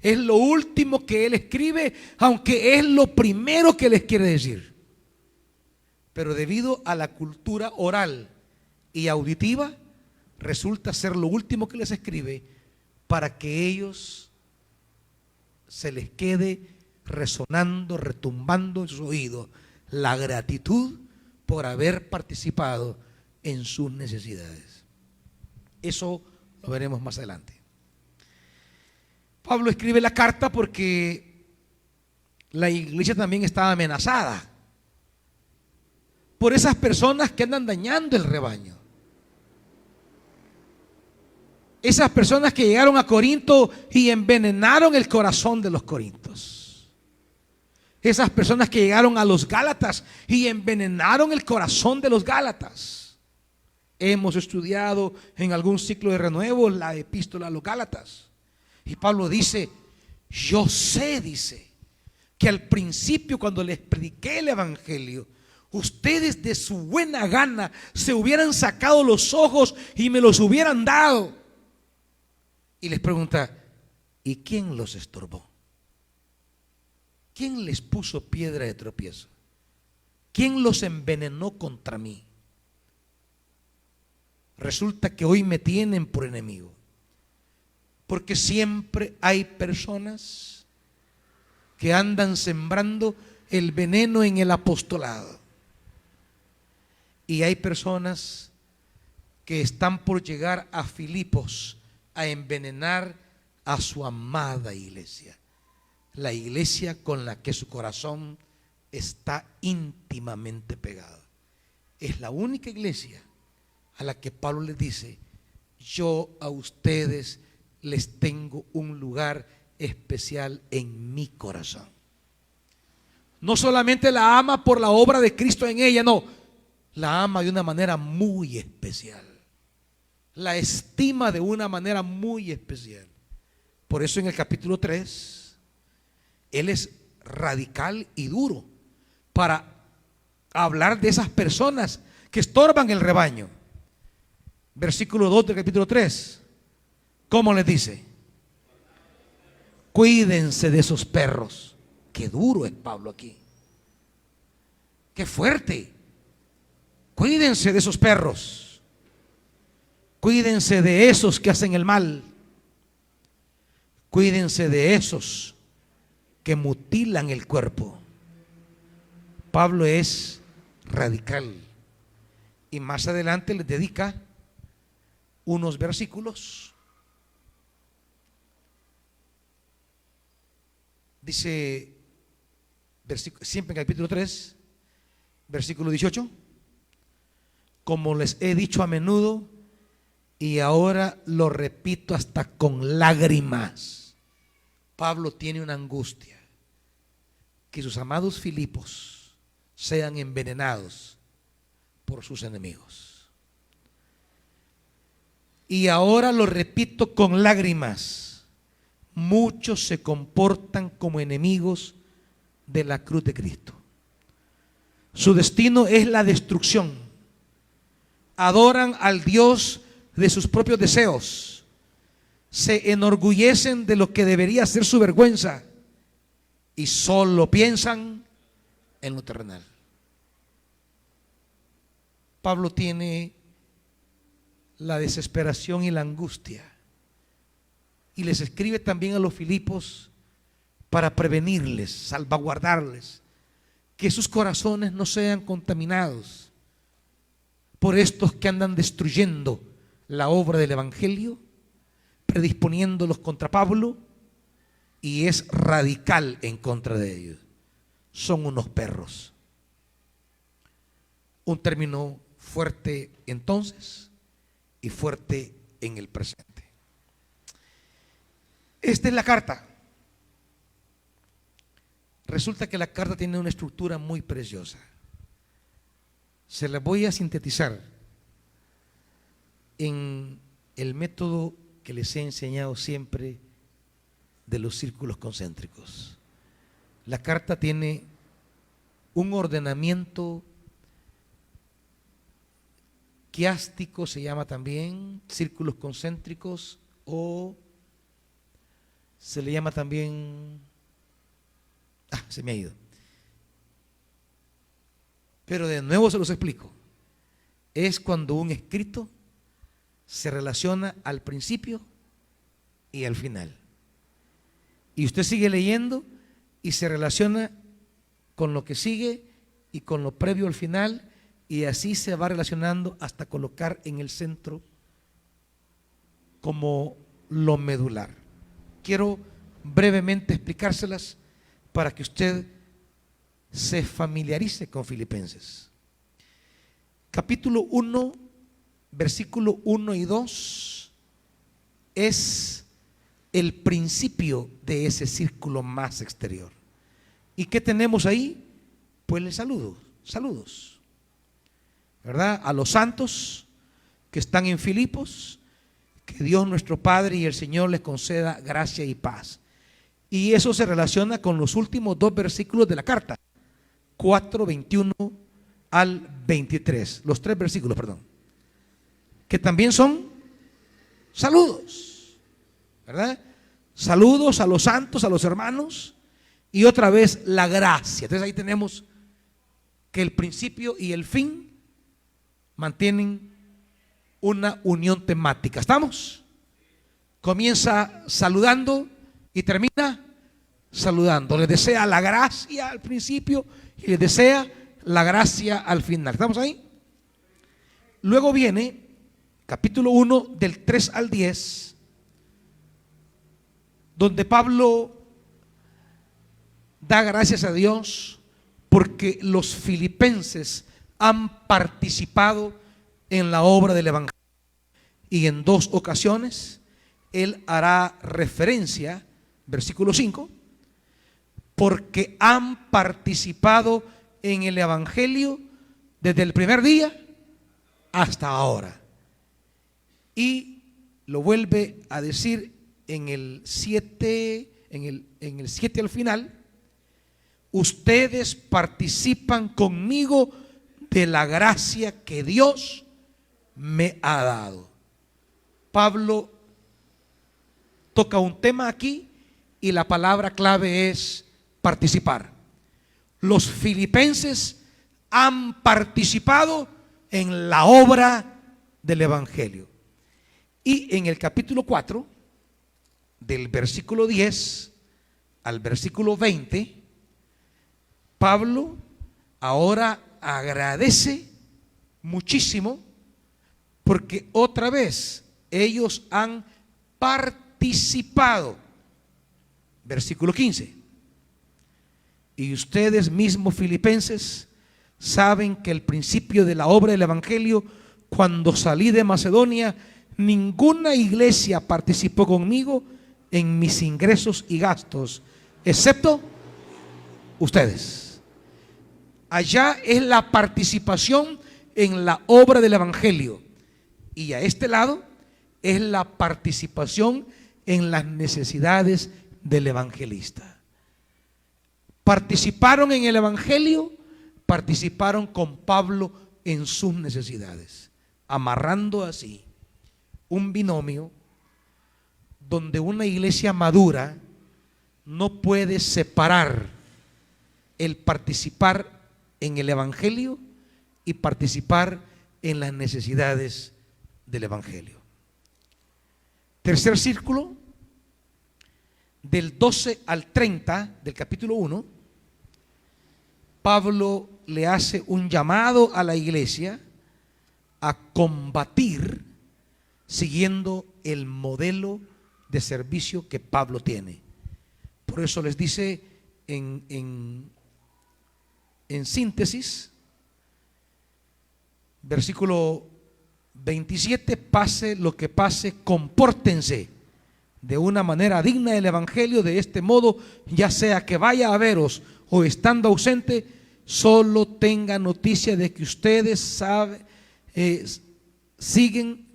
es lo último que él escribe, aunque es lo primero que les quiere decir. Pero debido a la cultura oral y auditiva, resulta ser lo último que les escribe, para que ellos se les quede resonando, retumbando en sus oídos la gratitud por haber participado en sus necesidades. Eso lo veremos más adelante. Pablo escribe la carta porque la iglesia también estaba amenazada por esas personas que andan dañando el rebaño. Esas personas que llegaron a Corinto y envenenaron el corazón de los corintios. Esas personas que llegaron a los Gálatas y envenenaron el corazón de los Gálatas. Hemos estudiado en algún ciclo de renuevo la epístola a los Gálatas. Y Pablo dice, yo sé, dice, que al principio cuando les prediqué el evangelio, ustedes de su buena gana se hubieran sacado los ojos y me los hubieran dado. Y les pregunta, ¿y quién los estorbó? ¿Quién les puso piedra de tropiezo? ¿Quién los envenenó contra mí? Resulta que hoy me tienen por enemigo, porque siempre hay personas que andan sembrando el veneno en el apostolado, y hay personas que están por llegar a Filipos a envenenar a su amada iglesia, la iglesia con la que su corazón está íntimamente pegado. Es la única iglesia a la que Pablo les dice: yo a ustedes les tengo un lugar especial en mi corazón. No solamente la ama por la obra de Cristo en ella, no, la ama de una manera muy especial, la estima de una manera muy especial. Por eso en el capítulo 3 él es radical y duro para hablar de esas personas que estorban el rebaño. Versículo 2 del capítulo 3, ¿cómo les dice? Cuídense de esos perros. Qué duro es Pablo aquí, qué fuerte. Cuídense de esos perros, cuídense de esos que hacen el mal, cuídense de esos que mutilan el cuerpo. Pablo es radical y más adelante les dedica unos versículos. Dice, siempre en el capítulo 3, versículo 18: como les he dicho a menudo y ahora lo repito hasta con lágrimas. Pablo tiene una angustia: que sus amados Filipos sean envenenados por sus enemigos. Y ahora lo repito con lágrimas: muchos se comportan como enemigos de la cruz de Cristo. Su destino es la destrucción. Adoran al Dios de sus propios deseos. Se enorgullecen de lo que debería ser su vergüenza y solo piensan en lo terrenal. Pablo tiene la desesperación y la angustia, y les escribe también a los Filipos para prevenirles, salvaguardarles, que sus corazones no sean contaminados por estos que andan destruyendo la obra del evangelio, predisponiéndolos contra Pablo, y es radical en contra de ellos. Son unos perros. Un término fuerte entonces y fuerte en el presente. Esta es la carta. Resulta que la carta tiene una estructura muy preciosa. Se la voy a sintetizar en el método que les he enseñado siempre de los círculos concéntricos. La carta tiene un ordenamiento quiástico, se llama también, círculos concéntricos, o se le llama también, se me ha ido, pero de nuevo se los explico. Es cuando un escrito se relaciona al principio y al final, y usted sigue leyendo y se relaciona con lo que sigue y con lo previo al final, y así se va relacionando hasta colocar en el centro como lo medular. Quiero brevemente explicárselas para que usted se familiarice con Filipenses. Capítulo 1, versículo 1 y 2 es el principio de ese círculo más exterior. ¿Y qué tenemos ahí? Pues el saludos, ¿verdad? A los santos que están en Filipos, que Dios nuestro Padre y el Señor les conceda gracia y paz. Y eso se relaciona con los últimos dos versículos de la carta, 4, 21 al 23, los tres versículos, perdón, que también son saludos, ¿verdad? Saludos a los santos, a los hermanos, y otra vez la gracia. Entonces ahí tenemos que el principio y el fin mantienen una unión temática. ¿Estamos? Comienza saludando y termina saludando. Les desea la gracia al principio y les desea la gracia al final. ¿Estamos ahí? Luego viene capítulo 1 del 3 al 10, donde Pablo da gracias a Dios porque los filipenses han participado en la obra del evangelio. Y en dos ocasiones él hará referencia, versículo 5, porque han participado en el evangelio desde el primer día hasta ahora. Y lo vuelve a decir en el 7, en el 7 al final: ustedes participan conmigo de la gracia que Dios me ha dado. Pablo toca un tema aquí y la palabra clave es participar. Los filipenses han participado en la obra del evangelio. Y en el capítulo 4, del versículo 10 al versículo 20, Pablo ahora agradece muchísimo porque otra vez ellos han participado. Versículo 15. Y ustedes mismos, filipenses, saben que el principio de la obra del evangelio, cuando salí de Macedonia, ninguna iglesia participó conmigo en mis ingresos y gastos, excepto ustedes. Allá es la participación en la obra del evangelio, y a este lado es la participación en las necesidades del evangelista. Participaron en el evangelio, participaron con Pablo en sus necesidades, amarrando así un binomio donde una iglesia madura no puede separar el participar en el evangelio y participar en las necesidades del evangelio. Tercer círculo, del 12 al 30 del capítulo 1, Pablo le hace un llamado a la iglesia a combatir siguiendo el modelo de servicio que Pablo tiene. Por eso les dice en síntesis, versículo 27, pase lo que pase, compórtense de una manera digna del evangelio. De este modo, ya sea que vaya a veros o estando ausente, solo tenga noticia de que ustedes siguen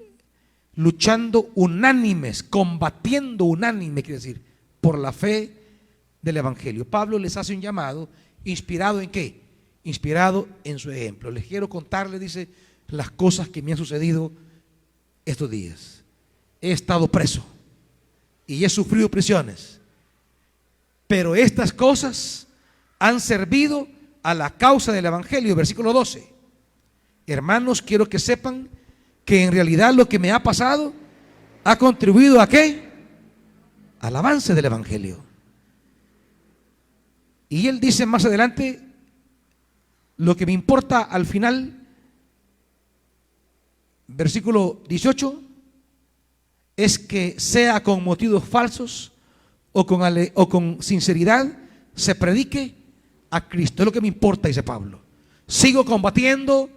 luchando unánimes, combatiendo unánime, quiere decir, por la fe del evangelio. Pablo les hace un llamado inspirado en ¿qué? Inspirado en su ejemplo. Les quiero contarles, dice, las cosas que me han sucedido estos días. He estado preso y he sufrido prisiones, pero estas cosas han servido a la causa del evangelio. Versículo 12. Hermanos, quiero que sepan que en realidad lo que me ha pasado ha contribuido ¿a qué? Al avance del evangelio. Y él dice más adelante: lo que me importa al final, versículo 18, es que sea con motivos falsos o con sinceridad se predique a Cristo. Es lo que me importa, dice Pablo. Sigo combatiendo,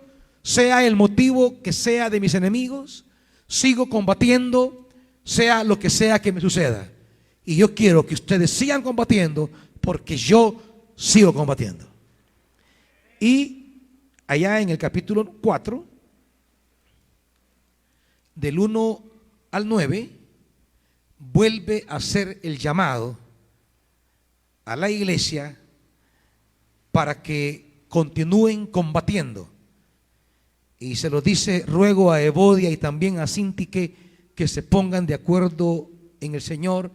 sea el motivo que sea de mis enemigos, sigo combatiendo, sea lo que sea que me suceda. Y yo quiero que ustedes sigan combatiendo porque yo sigo combatiendo. Y allá en el capítulo 4, del 1 al 9, vuelve a hacer el llamado a la iglesia para que continúen combatiendo. Y se lo dice: ruego a Evodia y también a Síntique que se pongan de acuerdo en el Señor,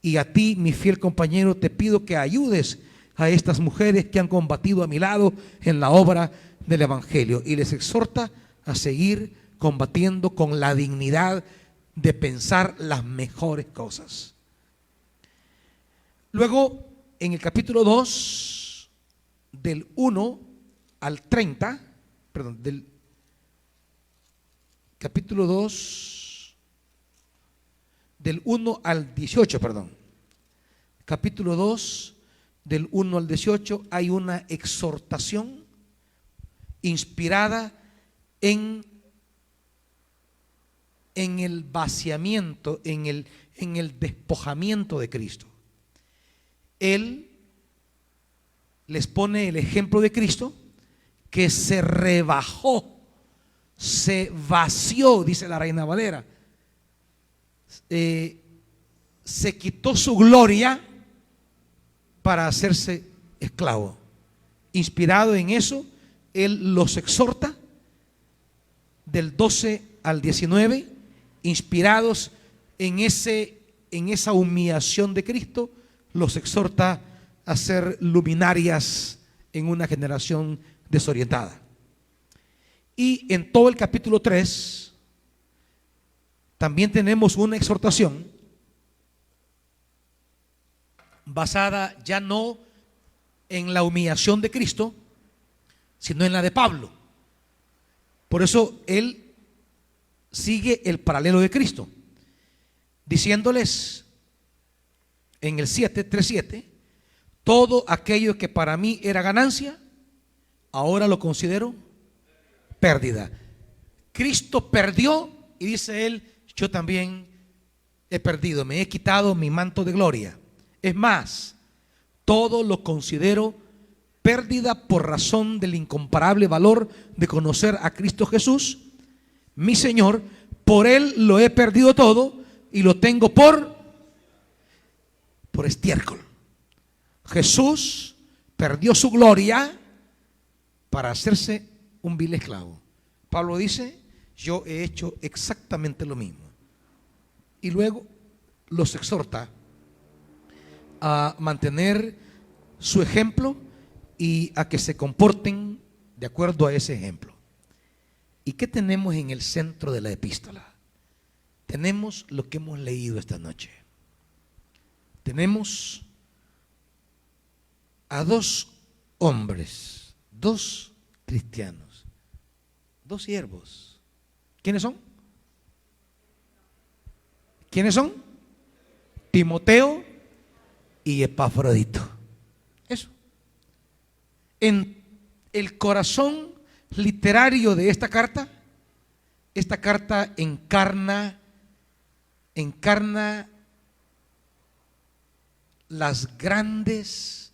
y a ti, mi fiel compañero, te pido que ayudes a estas mujeres que han combatido a mi lado en la obra del evangelio. Y les exhorta a seguir combatiendo con la dignidad de pensar las mejores cosas. Luego, en el capítulo 2, del 1 al 30, perdón, capítulo 2, del 1 al 18, perdón. Capítulo 2, del 1 al 18, hay una exhortación inspirada en el vaciamiento, en el despojamiento de Cristo. Él les pone el ejemplo de Cristo, que se rebajó, se vació, dice la Reina Valera, se quitó su gloria para hacerse esclavo. Inspirado en eso, Él los exhorta del 12 al 19, inspirados en esa humillación de Cristo, los exhorta a ser luminarias en una generación desorientada. Y en todo el capítulo 3 también tenemos una exhortación basada ya no en la humillación de Cristo, sino en la de Pablo. Por eso él sigue el paralelo de Cristo, diciéndoles en el 3:7, todo aquello que para mí era ganancia, ahora lo considero pérdida. Cristo perdió y dice él, yo también he perdido, me he quitado mi manto de gloria. Es más, todo lo considero pérdida por razón del incomparable valor de conocer a Cristo Jesús, mi Señor. Por Él lo he perdido todo y lo tengo por estiércol. Jesús perdió su gloria para hacerse un vil esclavo. Pablo dice, yo he hecho exactamente lo mismo. Y luego los exhorta a mantener su ejemplo y a que se comporten de acuerdo a ese ejemplo. ¿Y qué tenemos en el centro de la epístola? Tenemos lo que hemos leído esta noche. Tenemos a dos hombres, dos cristianos, dos siervos. ¿Quiénes son? ¿Quiénes son? Timoteo y Epafrodito. Eso. En el corazón literario de esta carta encarna las grandes,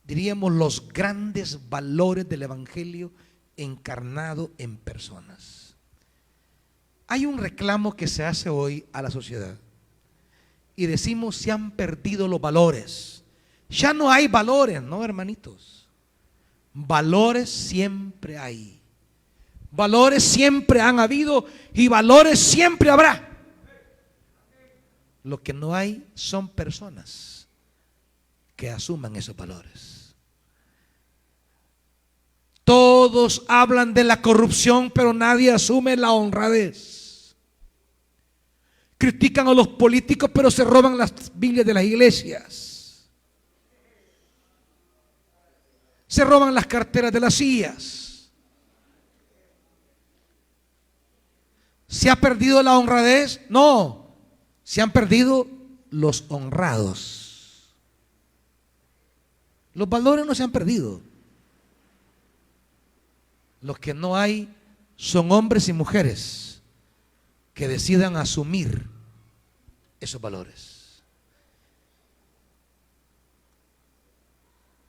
diríamos, los grandes valores del Evangelio encarnado en personas. Hay un reclamo que se hace hoy a la sociedad y decimos, se han perdido los valores. Ya no hay valores, no, hermanitos. Valores siempre hay. Valores siempre han habido y valores siempre habrá. Lo que no hay son personas que asuman esos valores. Todos hablan de la corrupción, pero nadie asume la honradez. Critican a los políticos, pero se roban las Biblias de las iglesias. Se roban las carteras de las sillas. ¿Se ha perdido la honradez? No, se han perdido los honrados. Los valores no se han perdido. Los que no hay son hombres y mujeres que decidan asumir esos valores.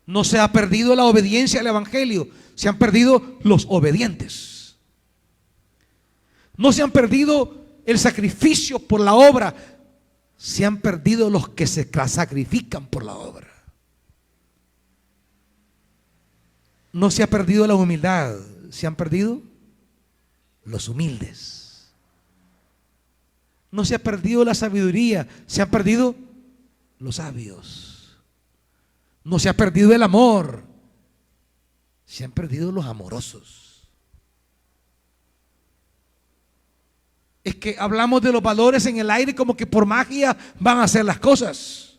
No se ha perdido la obediencia al Evangelio, se han perdido los obedientes. No se han perdido el sacrificio por la obra, se han perdido los que se sacrifican por la obra. No se ha perdido la humildad, se han perdido los humildes. No se ha perdido la sabiduría, se han perdido los sabios. No se ha perdido el amor, se han perdido los amorosos. Es que hablamos de los valores en el aire como que por magia van a hacer las cosas.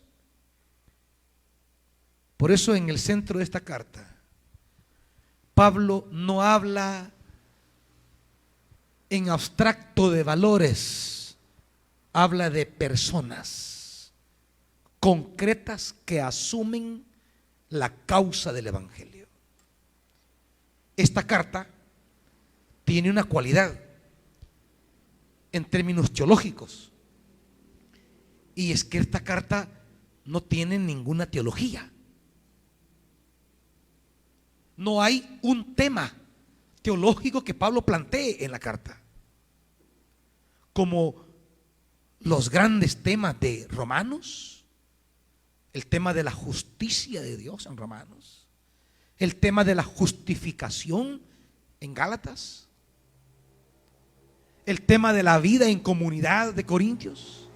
Por eso en el centro de esta carta Pablo no habla en abstracto de valores, habla de personas concretas que asumen la causa del Evangelio. Esta carta tiene una cualidad en términos teológicos, y es que esta carta no tiene ninguna teología. No hay un tema teológico que Pablo plantee en la carta, como los grandes temas de Romanos, el tema de la justicia de Dios en Romanos, el tema de la justificación en Gálatas, el tema de la vida en comunidad de Corintios.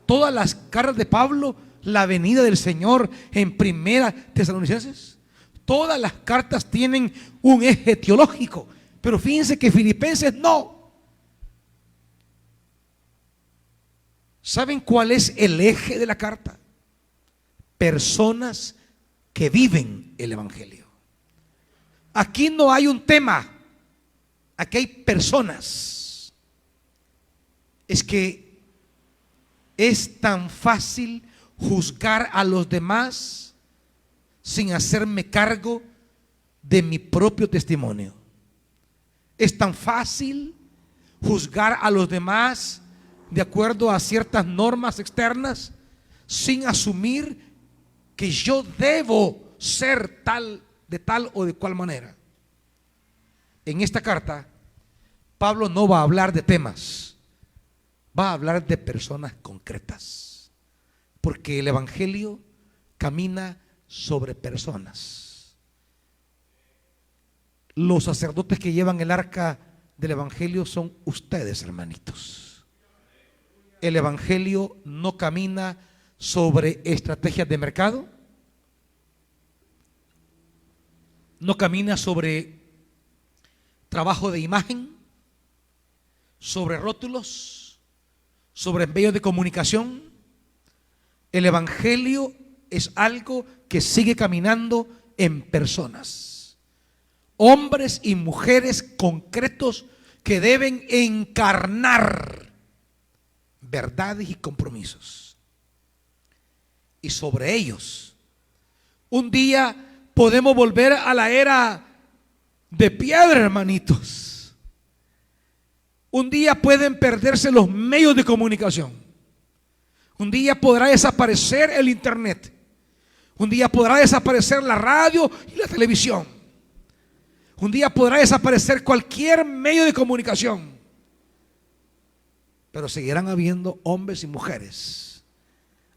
Todas las cartas de Pablo, la venida del Señor en Primera Tesalonicenses, todas las cartas tienen un eje teológico, pero fíjense que Filipenses no. ¿Saben cuál es el eje de la carta? Personas que viven el Evangelio. Aquí no hay un tema, aquí hay personas. Es que es tan fácil juzgar a los demás sin hacerme cargo de mi propio testimonio. Es tan fácil juzgar a los demás de acuerdo a ciertas normas externas sin asumir que yo debo ser tal, de tal o de cual manera. En esta carta, Pablo no va a hablar de temas, va a hablar de personas concretas, porque el Evangelio camina sobre personas. Los sacerdotes que llevan el arca del Evangelio son ustedes, hermanitos. El Evangelio no camina sobre estrategias de mercado, no camina sobre trabajo de imagen, sobre rótulos, sobre medios de comunicación. El Evangelio es algo que sigue caminando en personas, hombres y mujeres concretos que deben encarnar verdades y compromisos. Y sobre ellos, un día podemos volver a la era de piedra, hermanitos. Un día pueden perderse los medios de comunicación. Un día podrá desaparecer el internet. Un día podrá desaparecer la radio y la televisión. Un día podrá desaparecer cualquier medio de comunicación. Pero seguirán habiendo hombres y mujeres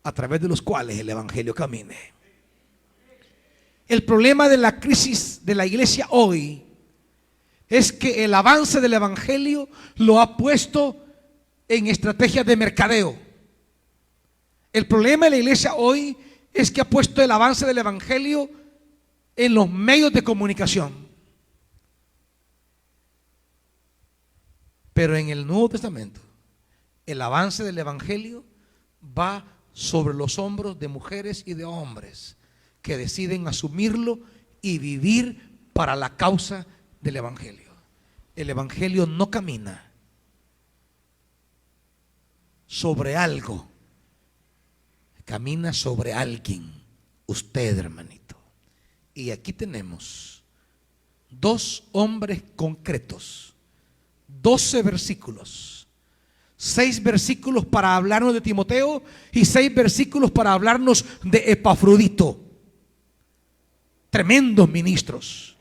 a través de los cuales el Evangelio camine. El problema de la crisis de la iglesia hoy es que el avance del Evangelio lo ha puesto en estrategias de mercadeo. El problema de la iglesia hoy es que ha puesto el avance del Evangelio en los medios de comunicación. Pero en el Nuevo Testamento, el avance del Evangelio va sobre los hombros de mujeres y de hombres que deciden asumirlo y vivir para la causa del Evangelio. El Evangelio no camina sobre algo, camina sobre alguien, usted, hermanito. Y aquí tenemos dos hombres concretos, 12 versículos. 6 versículos para hablarnos de Timoteo y 6 versículos para hablarnos de Epafrodito. Tremendos ministros.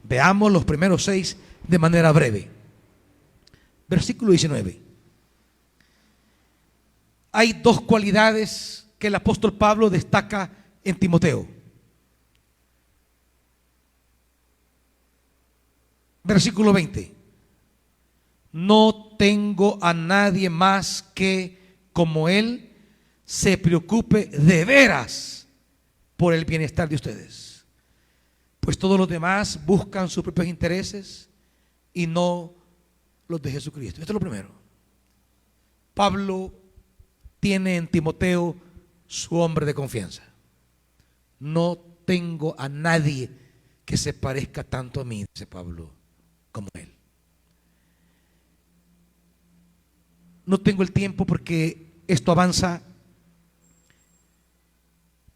Veamos los primeros 6 de manera breve. Versículo 19. Hay dos cualidades que el apóstol Pablo destaca en Timoteo. Versículo 20. No tengo a nadie más que, como él, se preocupe de veras por el bienestar de ustedes. Pues todos los demás buscan sus propios intereses y no los de Jesucristo. Esto es lo primero. Pablo tiene en Timoteo su hombre de confianza. No tengo a nadie que se parezca tanto a mí, dice Pablo, como él. no tengo el tiempo porque esto avanza,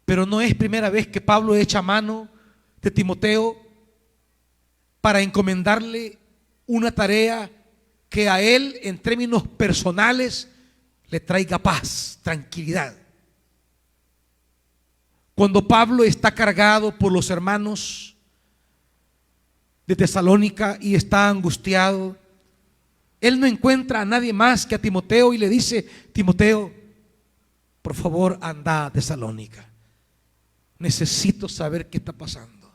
pero no es primera vez que Pablo echa mano de Timoteo para encomendarle una tarea que a él en términos personales le traiga paz, tranquilidad. Cuando Pablo está cargado por los hermanos de Tesalónica y está angustiado, él no encuentra a nadie más que a Timoteo y le dice: Timoteo, por favor, anda a Tesalónica. Necesito saber qué está pasando.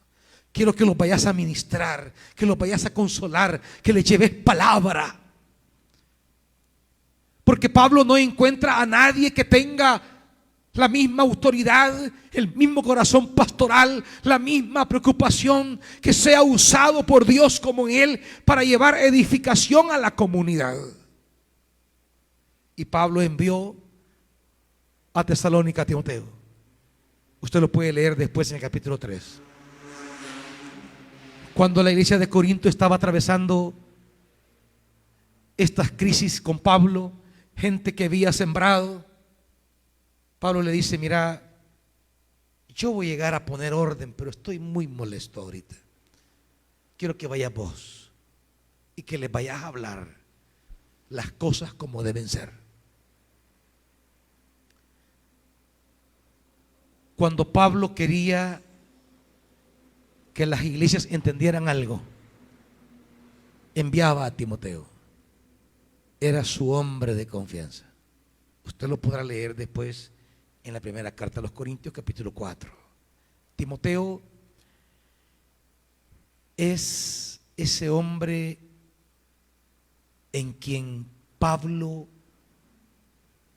Quiero que los vayas a ministrar, que los vayas a consolar, que les lleves palabra. Porque Pablo no encuentra a nadie que tenga la misma autoridad, el mismo corazón pastoral, la misma preocupación, que sea usado por Dios como en él para llevar edificación a la comunidad. Y Pablo envió a Tesalónica a Timoteo. Usted lo puede leer después en el capítulo 3. Cuando la iglesia de Corinto estaba atravesando estas crisis con Pablo, gente que había sembrado, Pablo le dice: mira, yo voy a llegar a poner orden, pero estoy muy molesto ahorita. Quiero que vayas vos y que les vayas a hablar las cosas como deben ser. Cuando Pablo quería que las iglesias entendieran algo, enviaba a Timoteo. Era su hombre de confianza. Usted lo podrá leer después en la primera carta a los Corintios, capítulo 4. Timoteo es ese hombre en quien Pablo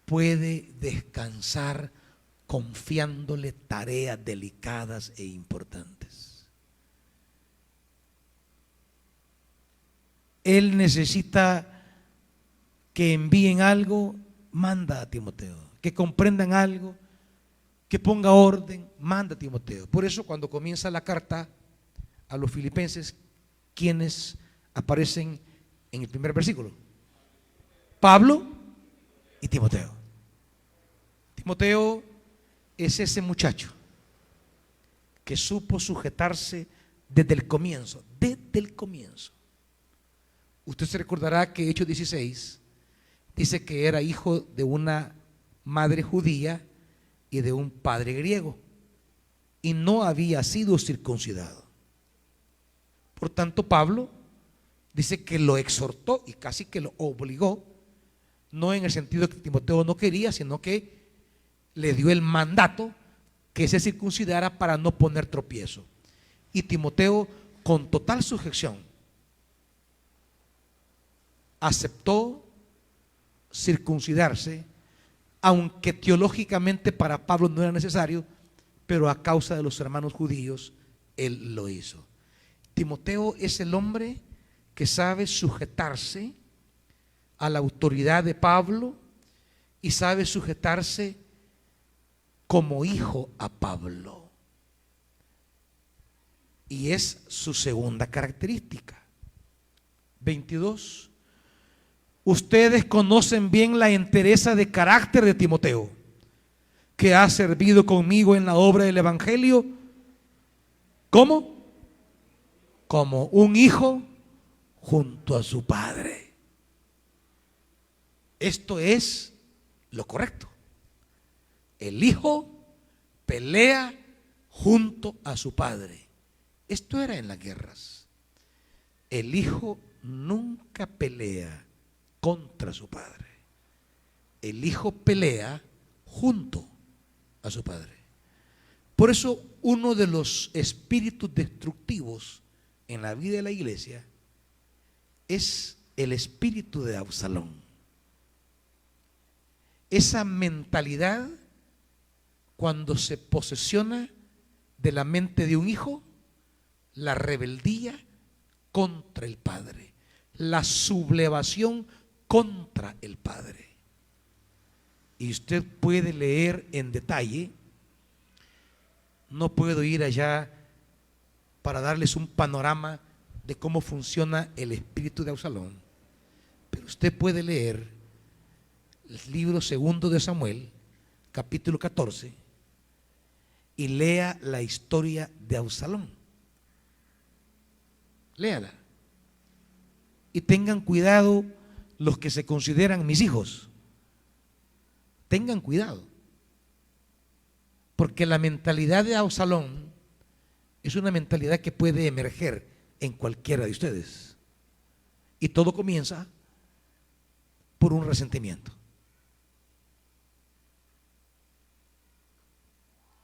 puede descansar confiándole tareas delicadas e importantes. Él necesita que envíen algo, manda a Timoteo. Que comprendan algo, que ponga orden, manda a Timoteo. Por eso cuando comienza la carta a los filipenses, ¿quiénes aparecen en el primer versículo? Pablo y Timoteo. Timoteo es ese muchacho que supo sujetarse desde el comienzo. Desde el comienzo. Usted se recordará que Hechos 16 dice que era hijo de una madre judía y de un padre griego, y no había sido circuncidado. Por tanto, Pablo dice que lo exhortó y casi que lo obligó, no en el sentido que Timoteo no quería, sino que le dio el mandato que se circuncidara para no poner tropiezo. Y Timoteo, con total sujeción, aceptó circuncidarse, aunque teológicamente para Pablo no era necesario, pero a causa de los hermanos judíos él lo hizo. Timoteo es el hombre que sabe sujetarse a la autoridad de Pablo y sabe sujetarse como hijo a Pablo. Y es su segunda característica. 22. Ustedes conocen bien la entereza de carácter de Timoteo, que ha servido conmigo en la obra del evangelio. ¿Cómo? Como un hijo junto a su padre. Esto es lo correcto. El hijo pelea junto a su padre. Esto era en las guerras. El hijo nunca pelea contra su padre. El hijo pelea junto a su padre. Por eso uno de los espíritus destructivos en la vida de la iglesia es el espíritu de Absalón. Esa mentalidad, cuando se posesiona de la mente de un hijo, la rebeldía contra el padre, la sublevación contra el padre. Y usted puede leer en detalle. No puedo ir allá para darles un panorama de cómo funciona el espíritu de Absalón, pero usted puede leer el libro segundo de Samuel, capítulo 14, y lea la historia de Absalón. Léala. Y tengan cuidado los que se consideran mis hijos. Tengan cuidado. Porque la mentalidad de Absalón es una mentalidad que puede emerger en cualquiera de ustedes. Y todo comienza por un resentimiento.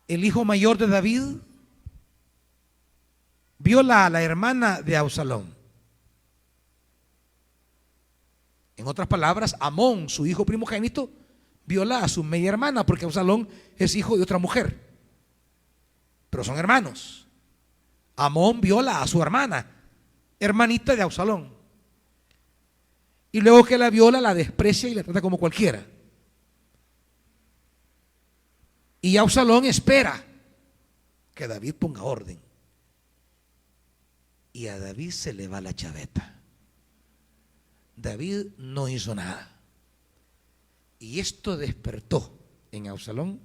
El hijo mayor de David viola a la hermana de Absalón. En otras palabras, Amón, su hijo primogénito, viola a su media hermana, porque Absalón es hijo de otra mujer, pero son hermanos. Amón viola a su hermana, hermanita de Absalón, y luego que la viola, la desprecia y la trata como cualquiera. Y Absalón espera que David ponga orden, y a David se le va la chaveta. David no hizo nada. Y esto despertó en Absalón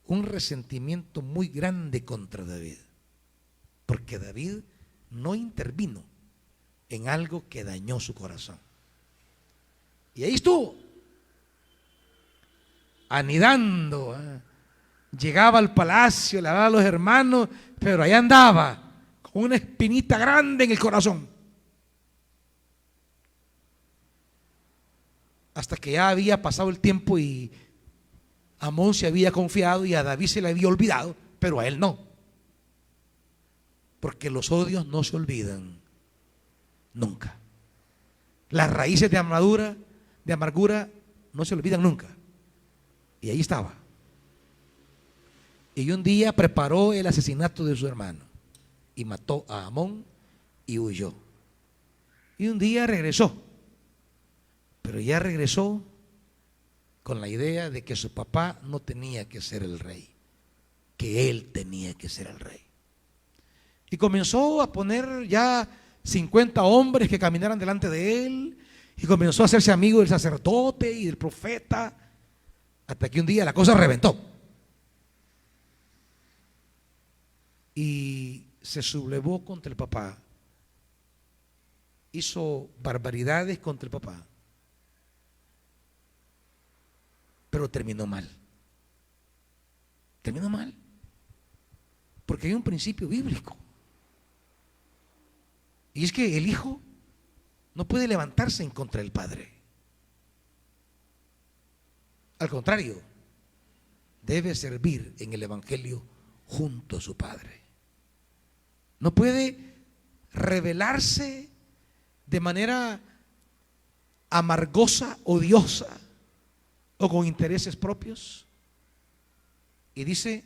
un resentimiento muy grande contra David, porque David no intervino en algo que dañó su corazón. Y ahí estuvo, anidando. Llegaba al palacio, le hablaba a los hermanos, pero ahí andaba con una espinita grande en el corazón. Hasta que ya había pasado el tiempo y Amón se había confiado y a David se le había olvidado, pero a él no. Porque los odios no se olvidan nunca. Las raíces de amargura no se olvidan nunca. Y ahí estaba. Y un día preparó el asesinato de su hermano y mató a Amón y huyó. Y un día regresó. Pero ya regresó con la idea de que su papá no tenía que ser el rey, que él tenía que ser el rey. Y comenzó a poner ya 50 hombres que caminaran delante de él, y comenzó a hacerse amigo del sacerdote y del profeta, hasta que un día la cosa reventó. Y se sublevó contra el papá, hizo barbaridades contra el papá. Pero terminó mal. Terminó mal. Porque hay un principio bíblico. Y es que el hijo no puede levantarse en contra del padre. Al contrario, debe servir en el evangelio junto a su padre. No puede rebelarse de manera amargosa, odiosa, o con intereses propios. Y dice,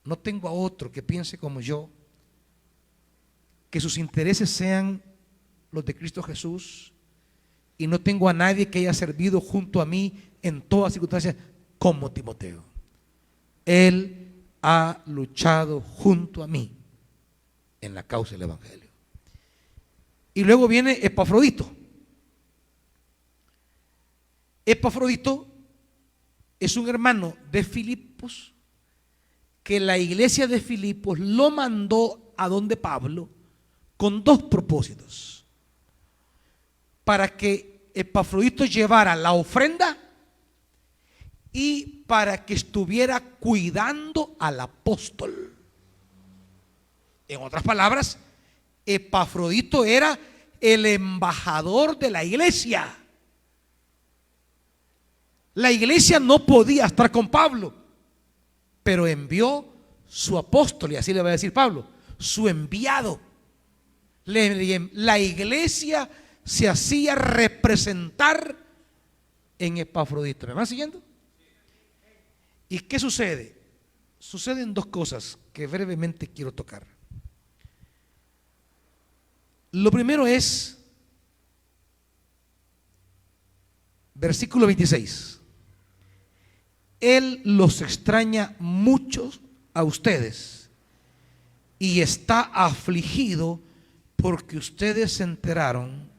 no tengo a otro que piense como yo, que sus intereses sean los de Cristo Jesús, y no tengo a nadie que haya servido junto a mí en todas circunstancias como Timoteo. Él ha luchado junto a mí en la causa del evangelio. Y luego viene Epafrodito. Epafrodito es un hermano de Filipos que la iglesia de Filipos lo mandó a donde Pablo con dos propósitos: para que Epafrodito llevara la ofrenda y para que estuviera cuidando al apóstol. En otras palabras, Epafrodito era el embajador de la iglesia. La iglesia no podía estar con Pablo, pero envió su apóstol, y así le va a decir Pablo, su enviado. La iglesia se hacía representar en Epafrodito. ¿Me van siguiendo? ¿Y qué sucede? Suceden dos cosas que brevemente quiero tocar. Lo primero es versículo 26. Él los extraña mucho a ustedes y está afligido porque ustedes se enteraron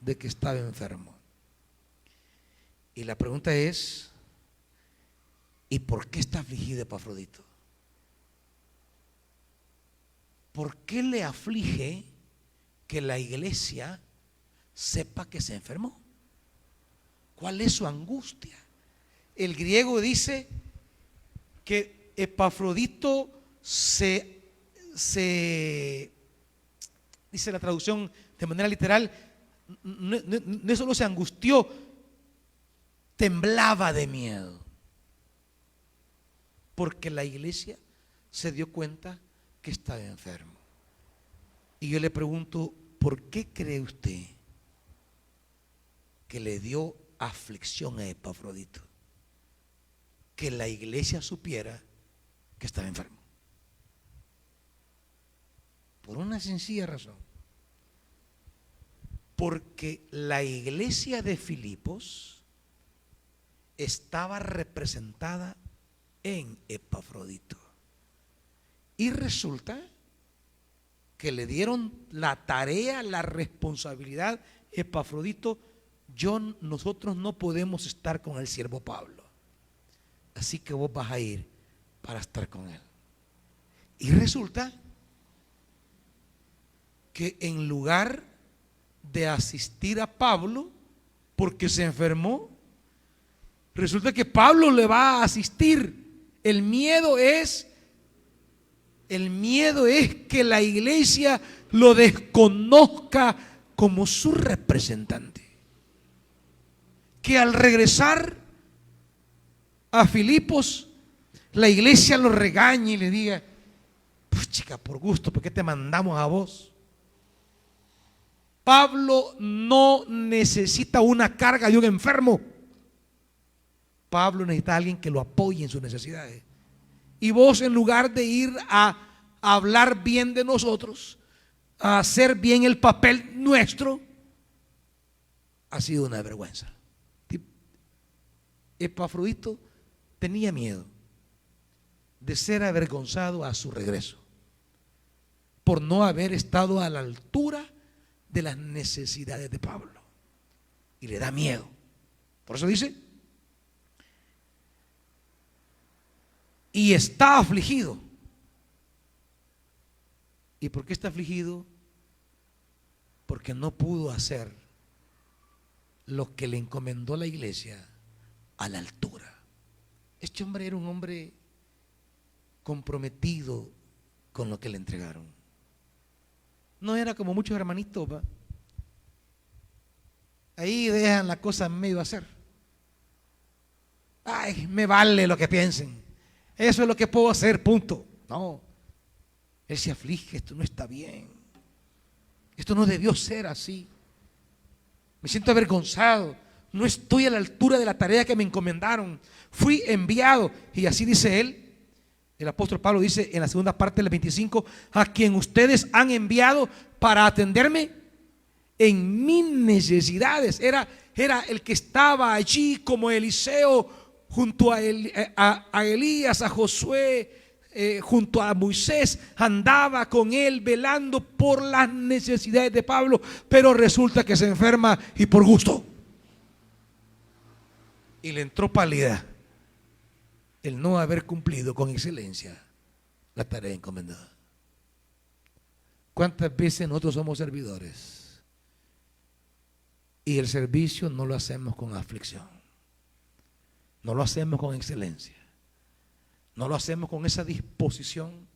de que estaba enfermo. Y la pregunta es, ¿y por qué está afligido Epafrodito? ¿Por qué le aflige que la iglesia sepa que se enfermó? ¿Cuál es su angustia? El griego dice que Epafrodito dice la traducción de manera literal, no solo se angustió, temblaba de miedo, porque la iglesia se dio cuenta que estaba enfermo. Y yo le pregunto, ¿por qué cree usted que le dio aflicción a Epafrodito? Que la iglesia supiera que estaba enfermo. Por una sencilla razón. Porque la iglesia de Filipos estaba representada en Epafrodito. Y resulta que le dieron la tarea, la responsabilidad, Epafrodito, nosotros no podemos estar con el siervo Pablo, así que vos vas a ir para estar con él. Y resulta que en lugar de asistir a Pablo porque se enfermó, resulta que Pablo le va a asistir. El miedo es que la iglesia lo desconozca como su representante. Que al regresar a Filipos, la iglesia lo regañe y le diga: pues chica, por gusto, ¿por qué te mandamos a vos? Pablo no necesita una carga de un enfermo. Pablo necesita a alguien que lo apoye en sus necesidades. Y vos, en lugar de ir a hablar bien de nosotros, a hacer bien el papel nuestro, ha sido una vergüenza. Epafrodito tenía miedo de ser avergonzado a su regreso por no haber estado a la altura de las necesidades de Pablo, y le da miedo. Por eso dice: y está afligido. ¿Y por qué está afligido? Porque no pudo hacer lo que le encomendó la iglesia a la altura. Este hombre era un hombre comprometido con lo que le entregaron. No era como muchos hermanitos, ¿va? Ahí dejan la cosa medio hacer. Ay, me vale lo que piensen, eso es lo que puedo hacer, punto. No, él se aflige: esto no está bien, esto no debió ser así, me siento avergonzado, no estoy a la altura de la tarea que me encomendaron, fui enviado. Y así dice él, el apóstol Pablo dice en la segunda parte del 25: a quien ustedes han enviado para atenderme en mis necesidades. Era el que estaba allí como Eliseo junto a Elías, a Josué, junto a Moisés, andaba con él velando por las necesidades de Pablo. Pero resulta que se enferma y por gusto, y le entró pálida el no haber cumplido con excelencia la tarea encomendada. ¿Cuántas veces nosotros somos servidores y el servicio no lo hacemos con aflicción, no lo hacemos con excelencia, no lo hacemos con esa disposición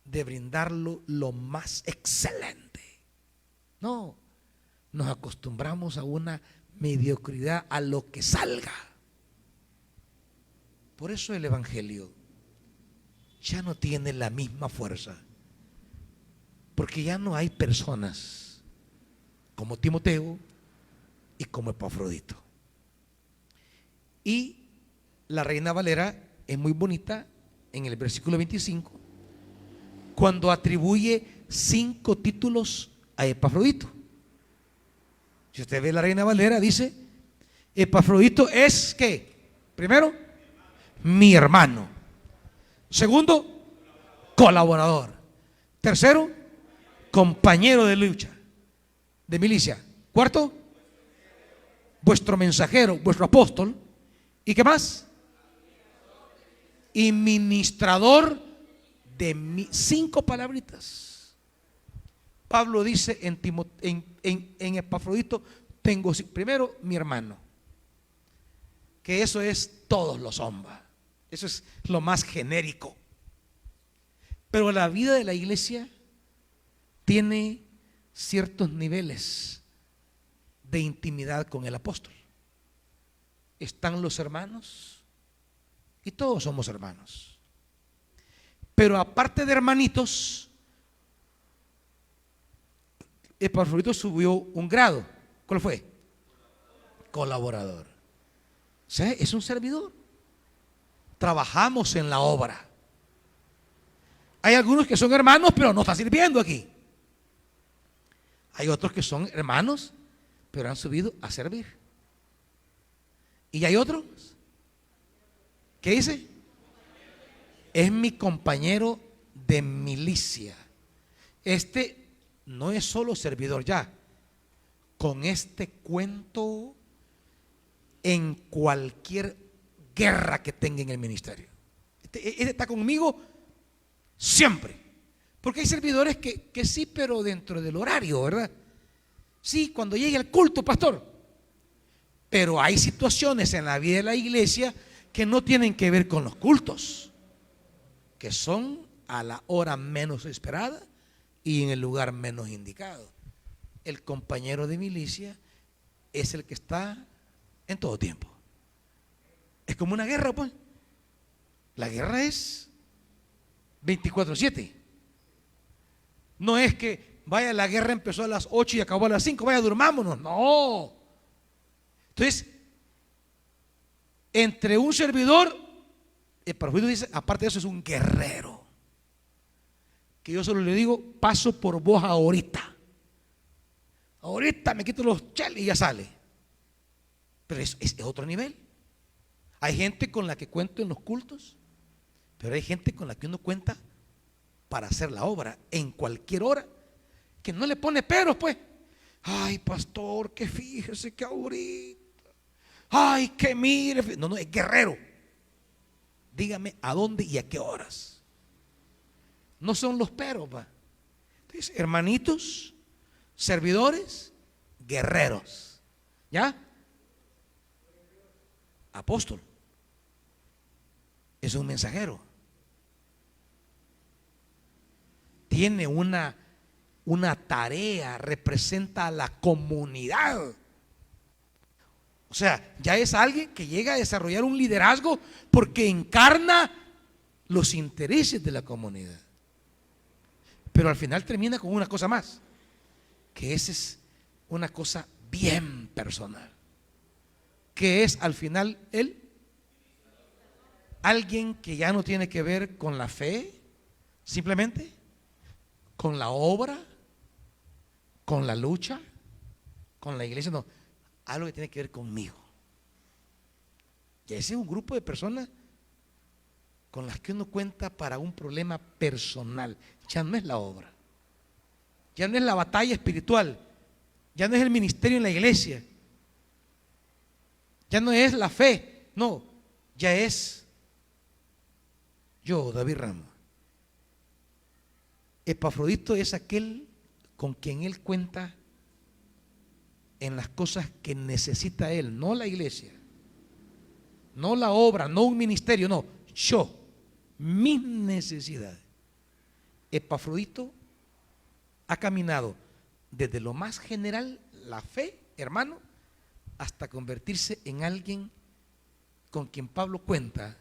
de brindarlo lo más excelente? No, nos acostumbramos a una mediocridad, a lo que salga. Por eso el evangelio ya no tiene la misma fuerza, porque ya no hay personas como Timoteo y como Epafrodito. Y la Reina Valera es muy bonita en el versículo 25, cuando atribuye 5 títulos a Epafrodito. Si usted ve la Reina Valera, dice: Epafrodito es ¿qué? Primero, mi hermano. Segundo, colaborador. Tercero, compañero de lucha, de milicia. Cuarto, vuestro mensajero, vuestro apóstol, ¿y qué más? Y ministrador de mí. 5 palabritas. Pablo dice en Epafrodito, tengo primero mi hermano, que eso es todos los hombres, eso es lo más genérico. Pero la vida de la iglesia tiene ciertos niveles de intimidad con el apóstol. Están los hermanos y todos somos hermanos. Pero aparte de hermanitos, Epafrodito subió un grado. ¿Cuál fue? Colaborador. O sea, es un servidor. Trabajamos en la obra. Hay algunos que son hermanos, pero no están sirviendo aquí. Hay otros que son hermanos, pero han subido a servir. Y hay otros, ¿qué dice? Es mi compañero de milicia. Este no es solo servidor ya. Con este cuento en cualquier guerra que tenga en el ministerio. Este está conmigo siempre. Porque hay servidores que sí, pero dentro del horario, ¿verdad? Sí, cuando llegue el culto, pastor. Pero hay situaciones en la vida de la iglesia que no tienen que ver con los cultos, que son a la hora menos esperada y en el lugar menos indicado. El compañero de milicia es el que está en todo tiempo. Es como una guerra, pues. La guerra es 24/7. No es que vaya, la guerra empezó a las 8 y acabó a las 5, vaya, durmámonos. No. Entonces, entre un servidor, el profeta dice, aparte de eso, es un guerrero. Que yo solo le digo, paso por vos ahorita. Ahorita me quito los cheles y ya sale. Pero es otro nivel. Hay gente con la que cuento en los cultos, pero hay gente con la que uno cuenta para hacer la obra en cualquier hora, que no le pone peros, pues. Ay, pastor, que fíjese que ahorita. Ay, que mire. No, es guerrero. Dígame a dónde y a qué horas. No son los peros, va. Entonces, hermanitos, servidores, guerreros. ¿Ya? Apóstol. Es un mensajero. Tiene una tarea, representa a la comunidad. O sea, ya es alguien que llega a desarrollar un liderazgo porque encarna los intereses de la comunidad. Pero al final termina con una cosa más, que esa es una cosa bien personal, que es al final alguien que ya no tiene que ver con la fe, simplemente con la obra, con la lucha, con la iglesia, no, algo que tiene que ver conmigo. Y ese es un grupo de personas con las que uno cuenta para un problema personal. Ya no es la obra, ya no es la batalla espiritual, ya no es el ministerio en la iglesia, ya no es la fe, no, ya es yo, David Ramos. Epafrodito es aquel con quien él cuenta en las cosas que necesita él, no la iglesia, no la obra, no un ministerio, no, yo, mis necesidades. Epafrodito ha caminado desde lo más general, la fe, hermano, hasta convertirse en alguien con quien Pablo cuenta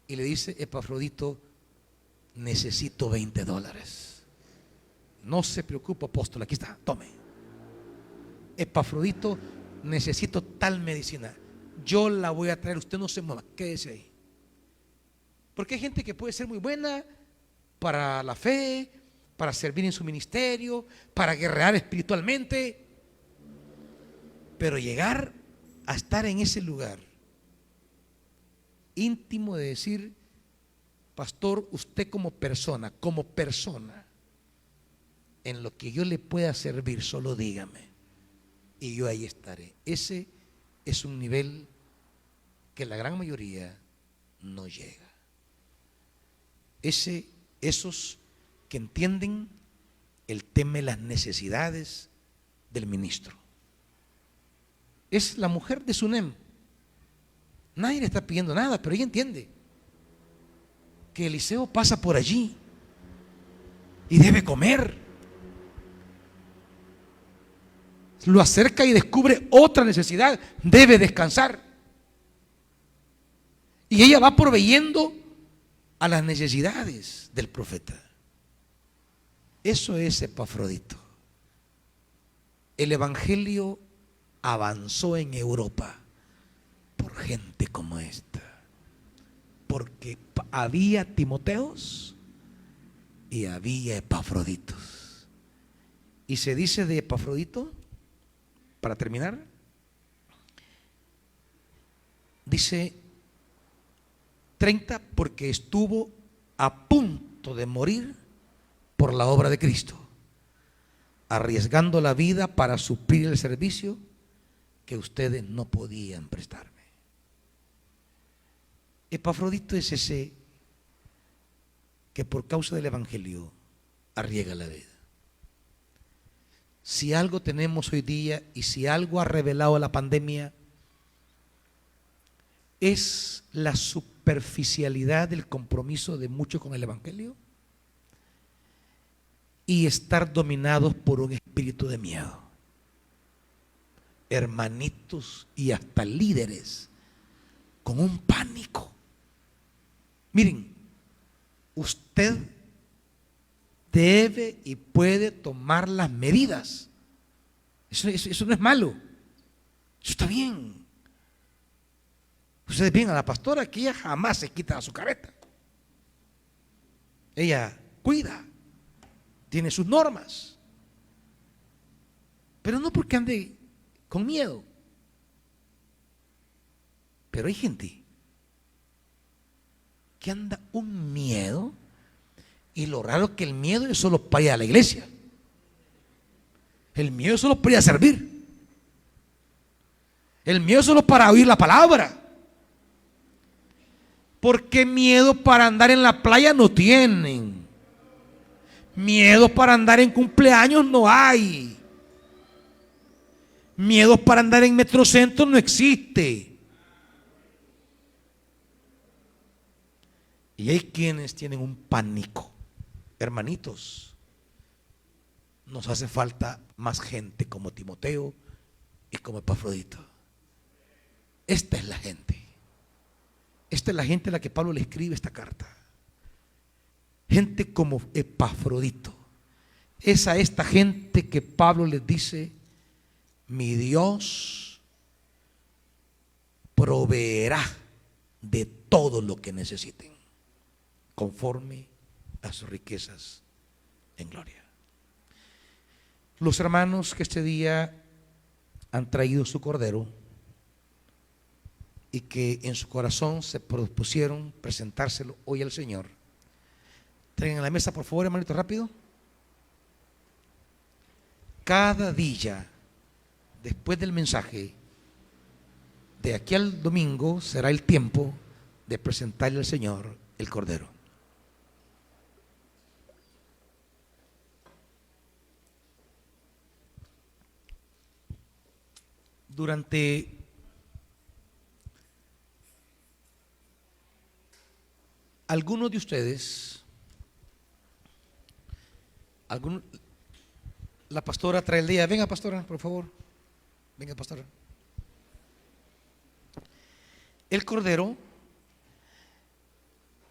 y le dice, Epafrodito, necesito $20. No se preocupe, apóstol, aquí está, tome. Epafrodito, necesito tal medicina, yo la voy a traer, usted no se mueva, quédese ahí. Porque hay gente que puede ser muy buena para la fe, para servir en su ministerio, para guerrear espiritualmente, pero llegar a estar en ese lugar íntimo de decir, pastor, usted como persona, en lo que yo le pueda servir, solo dígame y yo ahí estaré. Ese es un nivel que la gran mayoría no llega. Esos que entienden el tema de las necesidades del ministro. Es la mujer de Sunem. Nadie le está pidiendo nada, pero ella entiende que Eliseo pasa por allí y debe comer. Lo acerca y descubre otra necesidad, debe descansar. Y ella va proveyendo a las necesidades del profeta. Eso es Epafrodito. El evangelio avanzó en Europa por gente como esta, porque había Timoteos y había Epafroditos. Y se dice de Epafrodito, para terminar, dice 30, porque estuvo a punto de morir por la obra de Cristo, arriesgando la vida para suplir el servicio que ustedes no podían prestarme. Epafrodito es ese que por causa del evangelio arriesga la vida. Si algo tenemos hoy día y si algo ha revelado la pandemia, es la superficialidad del compromiso de muchos con el evangelio y estar dominados por un espíritu de miedo. Hermanitos y hasta líderes con un pánico. Miren, usted debe y puede tomar las medidas. Eso no es malo. Eso está bien. Ustedes ven a la pastora que ella jamás se quita su careta. Ella cuida, tiene sus normas, pero no porque ande con miedo. Pero hay gente que anda un miedo, y lo raro es que el miedo es solo para ir a la iglesia. El miedo es solo para ir a servir. El miedo es solo para oír la palabra. Porque miedo para andar en la playa no tienen. Miedo para andar en cumpleaños no hay. Miedo para andar en Metrocentro no existe. Y hay quienes tienen un pánico. Hermanitos, nos hace falta más gente como Timoteo y como Epafrodito. Esta es la gente. Esta es la gente a la que Pablo le escribe esta carta. Gente como Epafrodito. Es a esta gente que Pablo les dice: mi Dios proveerá de todo lo que necesiten, conforme a sus riquezas en gloria. Los hermanos que este día han traído su cordero y que en su corazón se propusieron presentárselo hoy al Señor, traigan a la mesa, por favor, hermanito, rápido. Cada día después del mensaje, de aquí al domingo, será el tiempo de presentarle al Señor el cordero. Durante algunos de ustedes, la pastora trae el día. Venga, pastora, por favor. Venga, pastora. El cordero,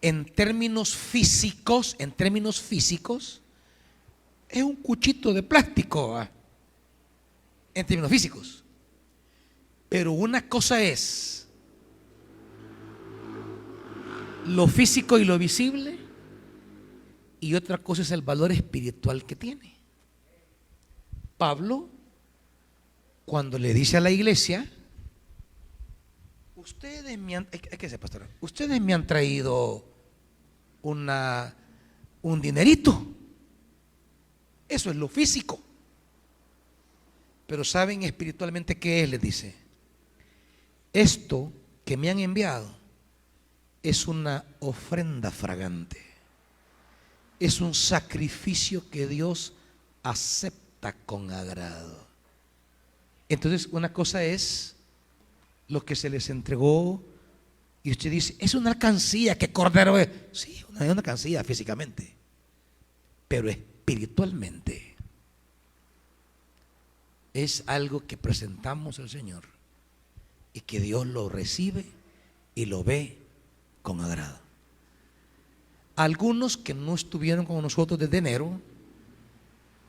en términos físicos, es un cuchito de plástico, en términos físicos. Pero una cosa es lo físico y lo visible, y otra cosa es el valor espiritual que tiene. Pablo, cuando le dice a la iglesia: ustedes me han, pastor, ustedes me han traído un dinerito. Eso es lo físico. Pero ¿saben espiritualmente qué es? Les dice: esto que me han enviado es una ofrenda fragante. Es un sacrificio que Dios acepta con agrado. Entonces, una cosa es lo que se les entregó y usted dice, es una alcancía, ¿qué cordero es? Sí, es una alcancía físicamente, pero espiritualmente es algo que presentamos al Señor y que Dios lo recibe y lo ve con agrado. Algunos que no estuvieron con nosotros desde enero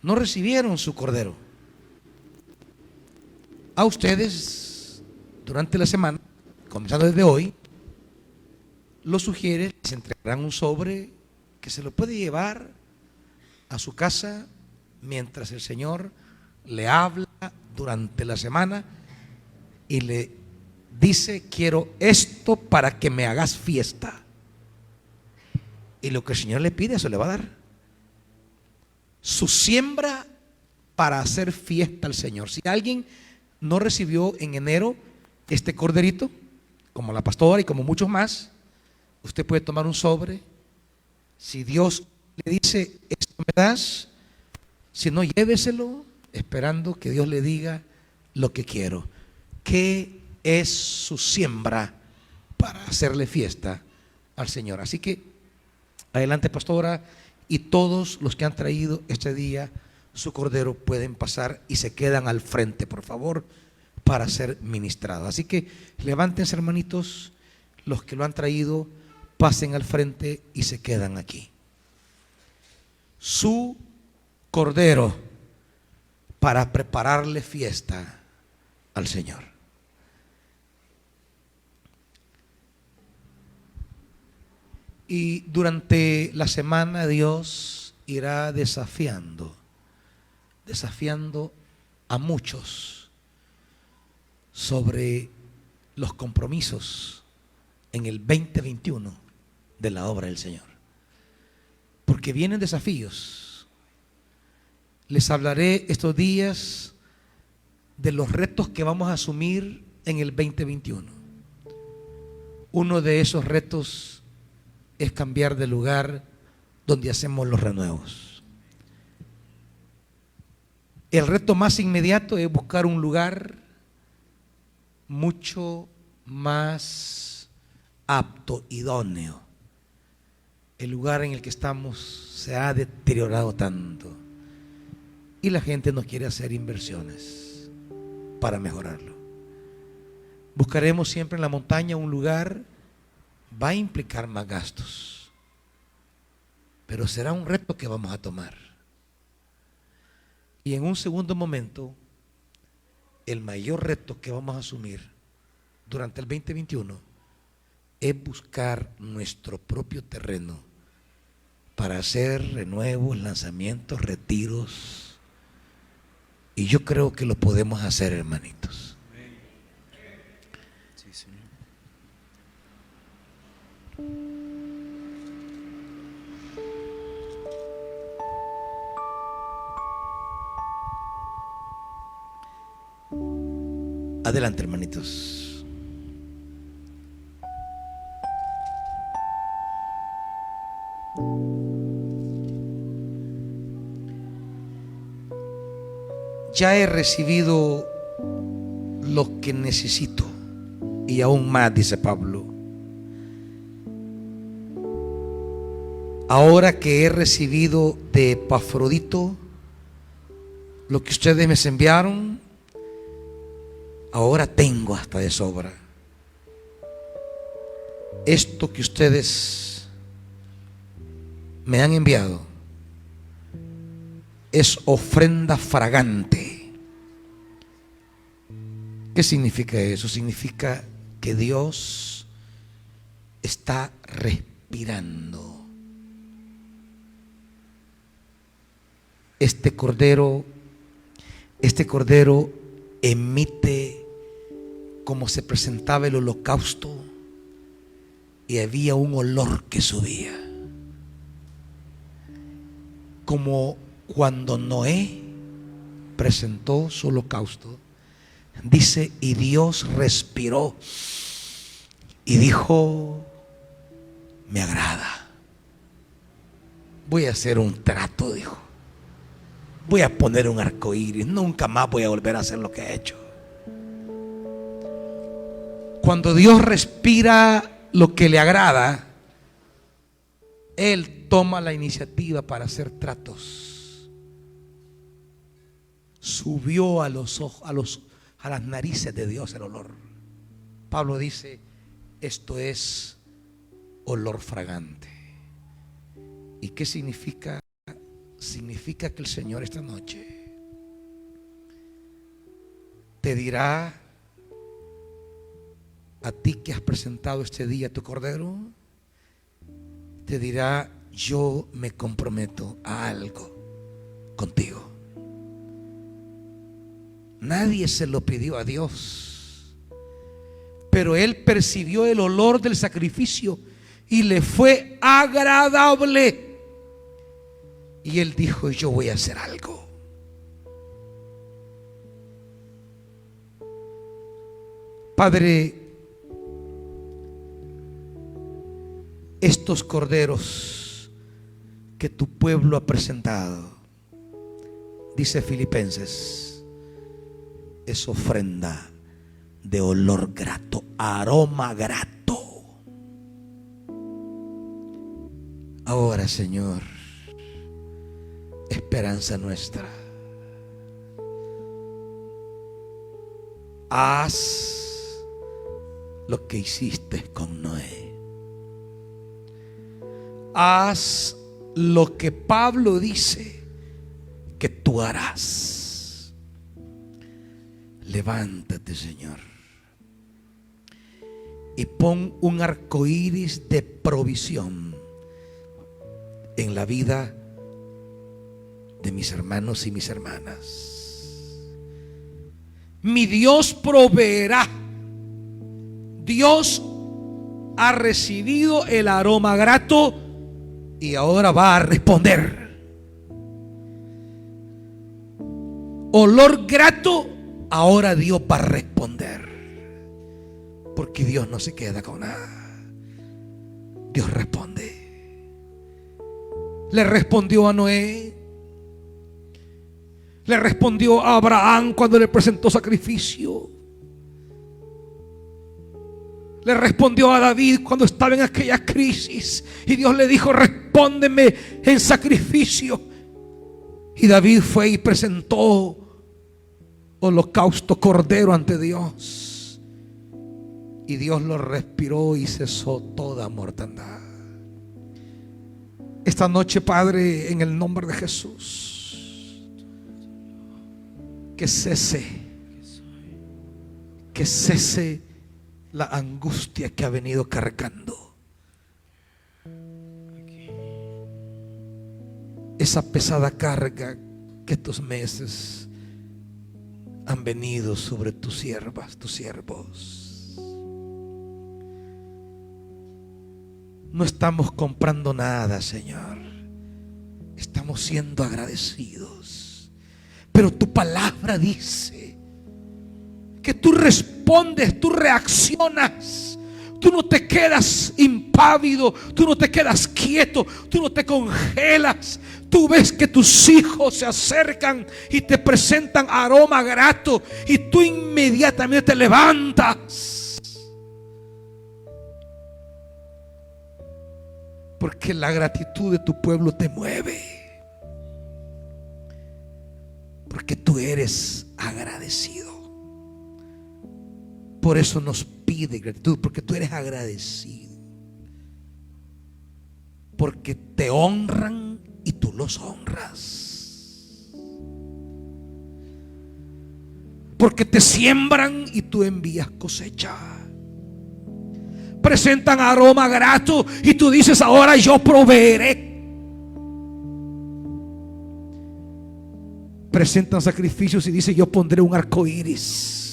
no recibieron su cordero. A ustedes, durante la semana, comenzando desde hoy, los sugiere, les entregarán un sobre que se lo puede llevar a su casa mientras el Señor le habla durante la semana y le dice, quiero esto para que me hagas fiesta. Y lo que el Señor le pide, eso le va a dar. Su siembra para hacer fiesta al Señor. Si alguien no recibió en enero este corderito, como la pastora y como muchos más, usted puede tomar un sobre. Si Dios le dice, esto me das, si no, lléveselo, esperando que Dios le diga lo que quiero. ¿Qué es su siembra para hacerle fiesta al Señor? Así que adelante, pastora, y todos los que han traído este día su cordero pueden pasar y se quedan al frente, por favor, para ser ministrados. Así que levántense, hermanitos, los que lo han traído, pasen al frente y se quedan aquí. Su cordero para prepararle fiesta al Señor. Y durante la semana Dios irá desafiando a muchos sobre los compromisos en el 2021 de la obra del Señor. Porque vienen desafíos. Les hablaré estos días de los retos que vamos a asumir en el 2021. Uno de esos retos es cambiar de lugar donde hacemos los renuevos. El reto más inmediato es buscar un lugar mucho más apto, idóneo. El lugar en el que estamos se ha deteriorado tanto y la gente no quiere hacer inversiones para mejorarlo. Buscaremos siempre en la montaña un lugar. Va a implicar más gastos, pero será un reto que vamos a tomar. Y en un segundo momento, el mayor reto que vamos a asumir durante el 2021 es buscar nuestro propio terreno para hacer renuevos, lanzamientos, retiros. Y yo creo que lo podemos hacer, hermanitos. Sí, Señor. Adelante, hermanitos. Ya he recibido lo que necesito y aún más, dice Pablo. Ahora que he recibido de Epafrodito lo que ustedes me enviaron, ahora tengo hasta de sobra. Esto que ustedes me han enviado es ofrenda fragante. ¿Qué significa eso? Significa que Dios está respirando. Este cordero emite como se presentaba el holocausto y había un olor que subía. Como cuando Noé presentó su holocausto, Dice, y Dios respiró y dijo, me agrada. Voy a hacer un trato, dijo. Voy a poner un arco iris. Nunca más voy a volver a hacer lo que he hecho. Cuando Dios respira lo que le agrada, Él toma la iniciativa para hacer tratos. Subió a los ojos, a las narices de Dios el olor. Pablo dice, esto es olor fragante. ¿Y qué significa? Significa que el Señor esta noche te dirá a ti que has presentado este día tu cordero, te dirá, yo me comprometo a algo contigo. Nadie se lo pidió a Dios, pero Él percibió el olor del sacrificio y le fue agradable. Y Él dijo, yo voy a hacer algo. Padre, estos corderos que tu pueblo ha presentado, dice Filipenses, es ofrenda de olor grato, aroma grato. Ahora, Señor, esperanza nuestra, haz lo que hiciste con Noé. Haz lo que Pablo dice que tú harás. Levántate, Señor, y pon un arco iris de provisión en la vida de mis hermanos y mis hermanas. Mi Dios proveerá. Dios ha recibido el aroma grato y ahora va a responder. Olor grato, ahora Dios va a responder. Porque Dios no se queda con nada. Dios responde. Le respondió a Noé. Le respondió a Abraham cuando le presentó sacrificio. Le respondió a David cuando estaba en aquella crisis y Dios le dijo, respóndeme en sacrificio. Y David fue y presentó holocausto cordero ante Dios. Y Dios lo respiró y cesó toda mortandad. Esta noche, Padre, en el nombre de Jesús, que cese la angustia que ha venido cargando. Esa pesada carga que estos meses han venido sobre tus siervas, tus siervos. No estamos comprando nada, Señor. Estamos siendo agradecidos. Pero tu palabra dice que tú respondes, tú reaccionas. Tú no te quedas impávido, tú no te quedas quieto, tú no te congelas. Tú ves que tus hijos se acercan y te presentan aroma grato y tú inmediatamente te levantas. Porque la gratitud de tu pueblo te mueve. Porque tú eres agradecido. Por eso nos pide gratitud, porque tú eres agradecido. Porque te honran y tú los honras. Porque te siembran y tú envías cosecha. Presentan aroma grato y tú dices, ahora yo proveeré. Presentan sacrificios y dice, yo pondré un arco iris.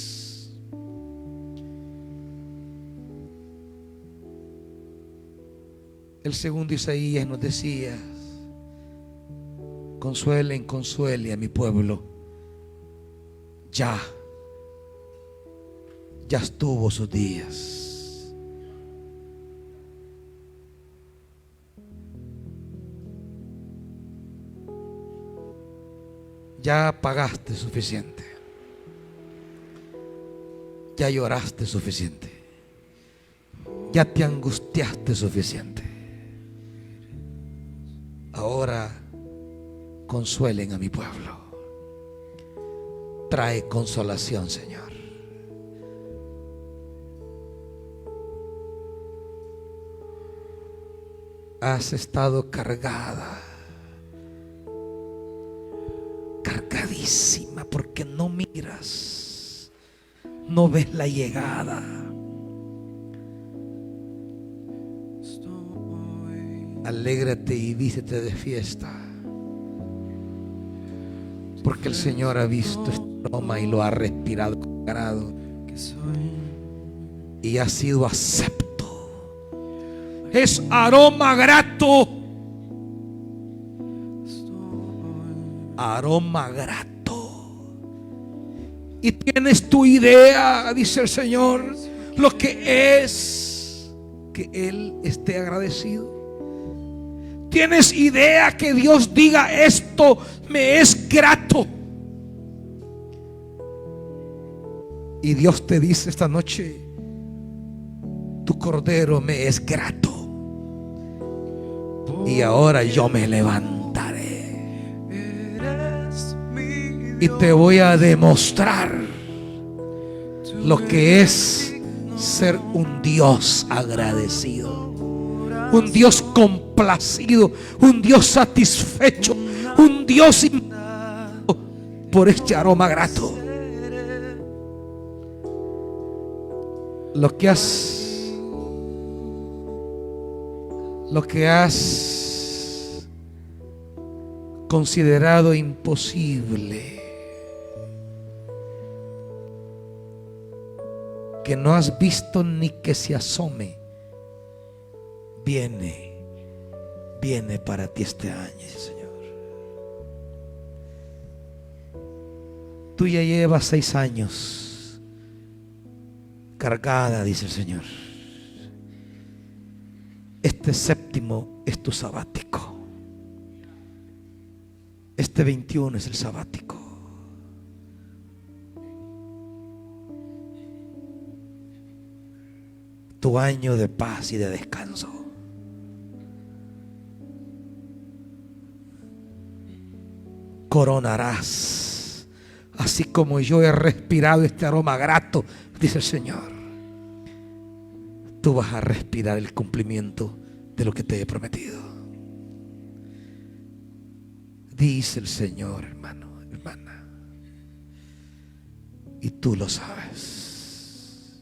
El segundo Isaías nos decía, consuelen a mi pueblo. Ya ya estuvo sus días. Ya pagaste suficiente. Ya lloraste suficiente. Ya te angustiaste suficiente. Ahora consuelen a mi pueblo. Trae consolación, Señor. Has estado cargada, cargadísima, porque no miras, no ves la llegada. Alégrate y vístete de fiesta, porque el Señor ha visto este aroma y lo ha respirado con agrado y ha sido acepto. Es aroma grato, aroma grato. Y tienes tu idea, dice el Señor, lo que es que Él esté agradecido. ¿Tienes idea que Dios diga esto me es grato? Y Dios te dice esta noche, tu cordero me es grato. Y ahora yo me levantaré y te voy a demostrar lo que es ser un Dios agradecido, un Dios complacido, un Dios satisfecho, un Dios por este aroma grato. Lo que has considerado imposible, que no has visto ni que se asome, viene para ti este año, Señor. Tú ya llevas 6 años cargada, dice el Señor. Este 7º es tu sabático. Este 21 es el sabático. Tu año de paz y de descanso. Coronarás, así como yo he respirado este aroma grato, dice el Señor. Tú vas a respirar el cumplimiento de lo que te he prometido, dice el Señor, hermano, hermana. Y tú lo sabes.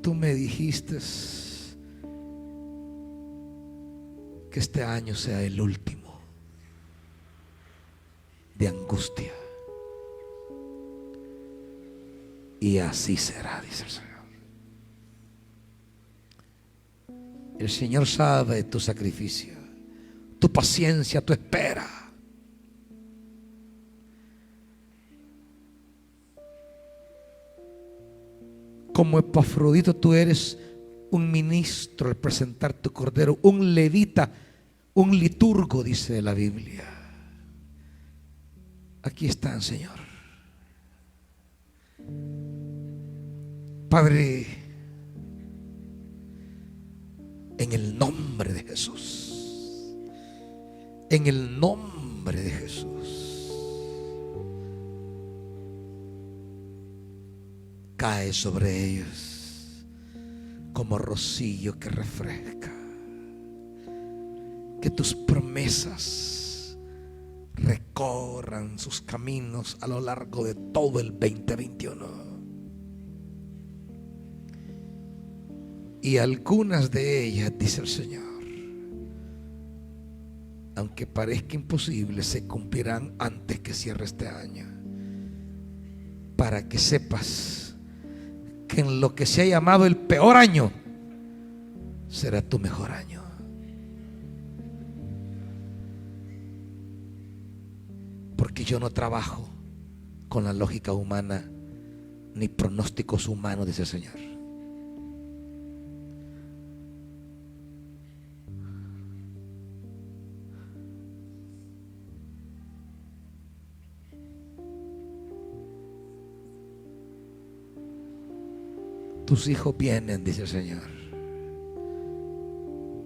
Tú me dijiste que este año sea el último de angustia. Y así será, dice el Señor. El Señor sabe tu sacrificio, tu paciencia, tu espera. Como Epafrodito, tú eres un ministro al presentar tu cordero, un levita, un liturgo, dice la Biblia. Aquí están, Señor. Padre, en el nombre de Jesús, en el nombre de Jesús, cae sobre ellos como rocío que refresca. Que tus promesas recorran sus caminos a lo largo de todo el 2021. Y algunas de ellas, dice el Señor, aunque parezca imposible, se cumplirán antes que cierre este año. Para que sepas que en lo que se ha llamado el peor año, será tu mejor año. Porque yo no trabajo con la lógica humana ni pronósticos humanos, dice el Señor. Tus hijos vienen, dice el Señor.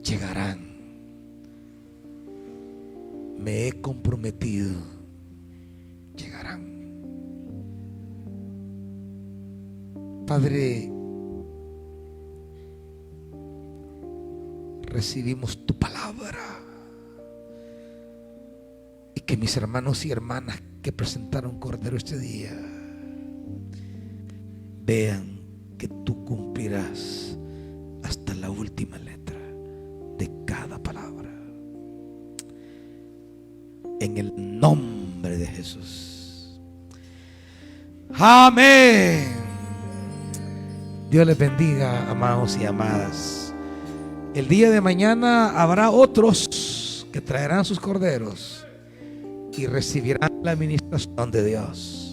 Llegarán. Me he comprometido. Llegarán. Padre, recibimos tu palabra. Y que mis hermanos y hermanas que presentaron Cordero este día vean que tú cumplirás hasta la última letra de cada palabra. En el nombre de Jesús. Amén. Dios les bendiga, amados y amadas. El día de mañana habrá otros que traerán sus corderos y recibirán la administración de Dios.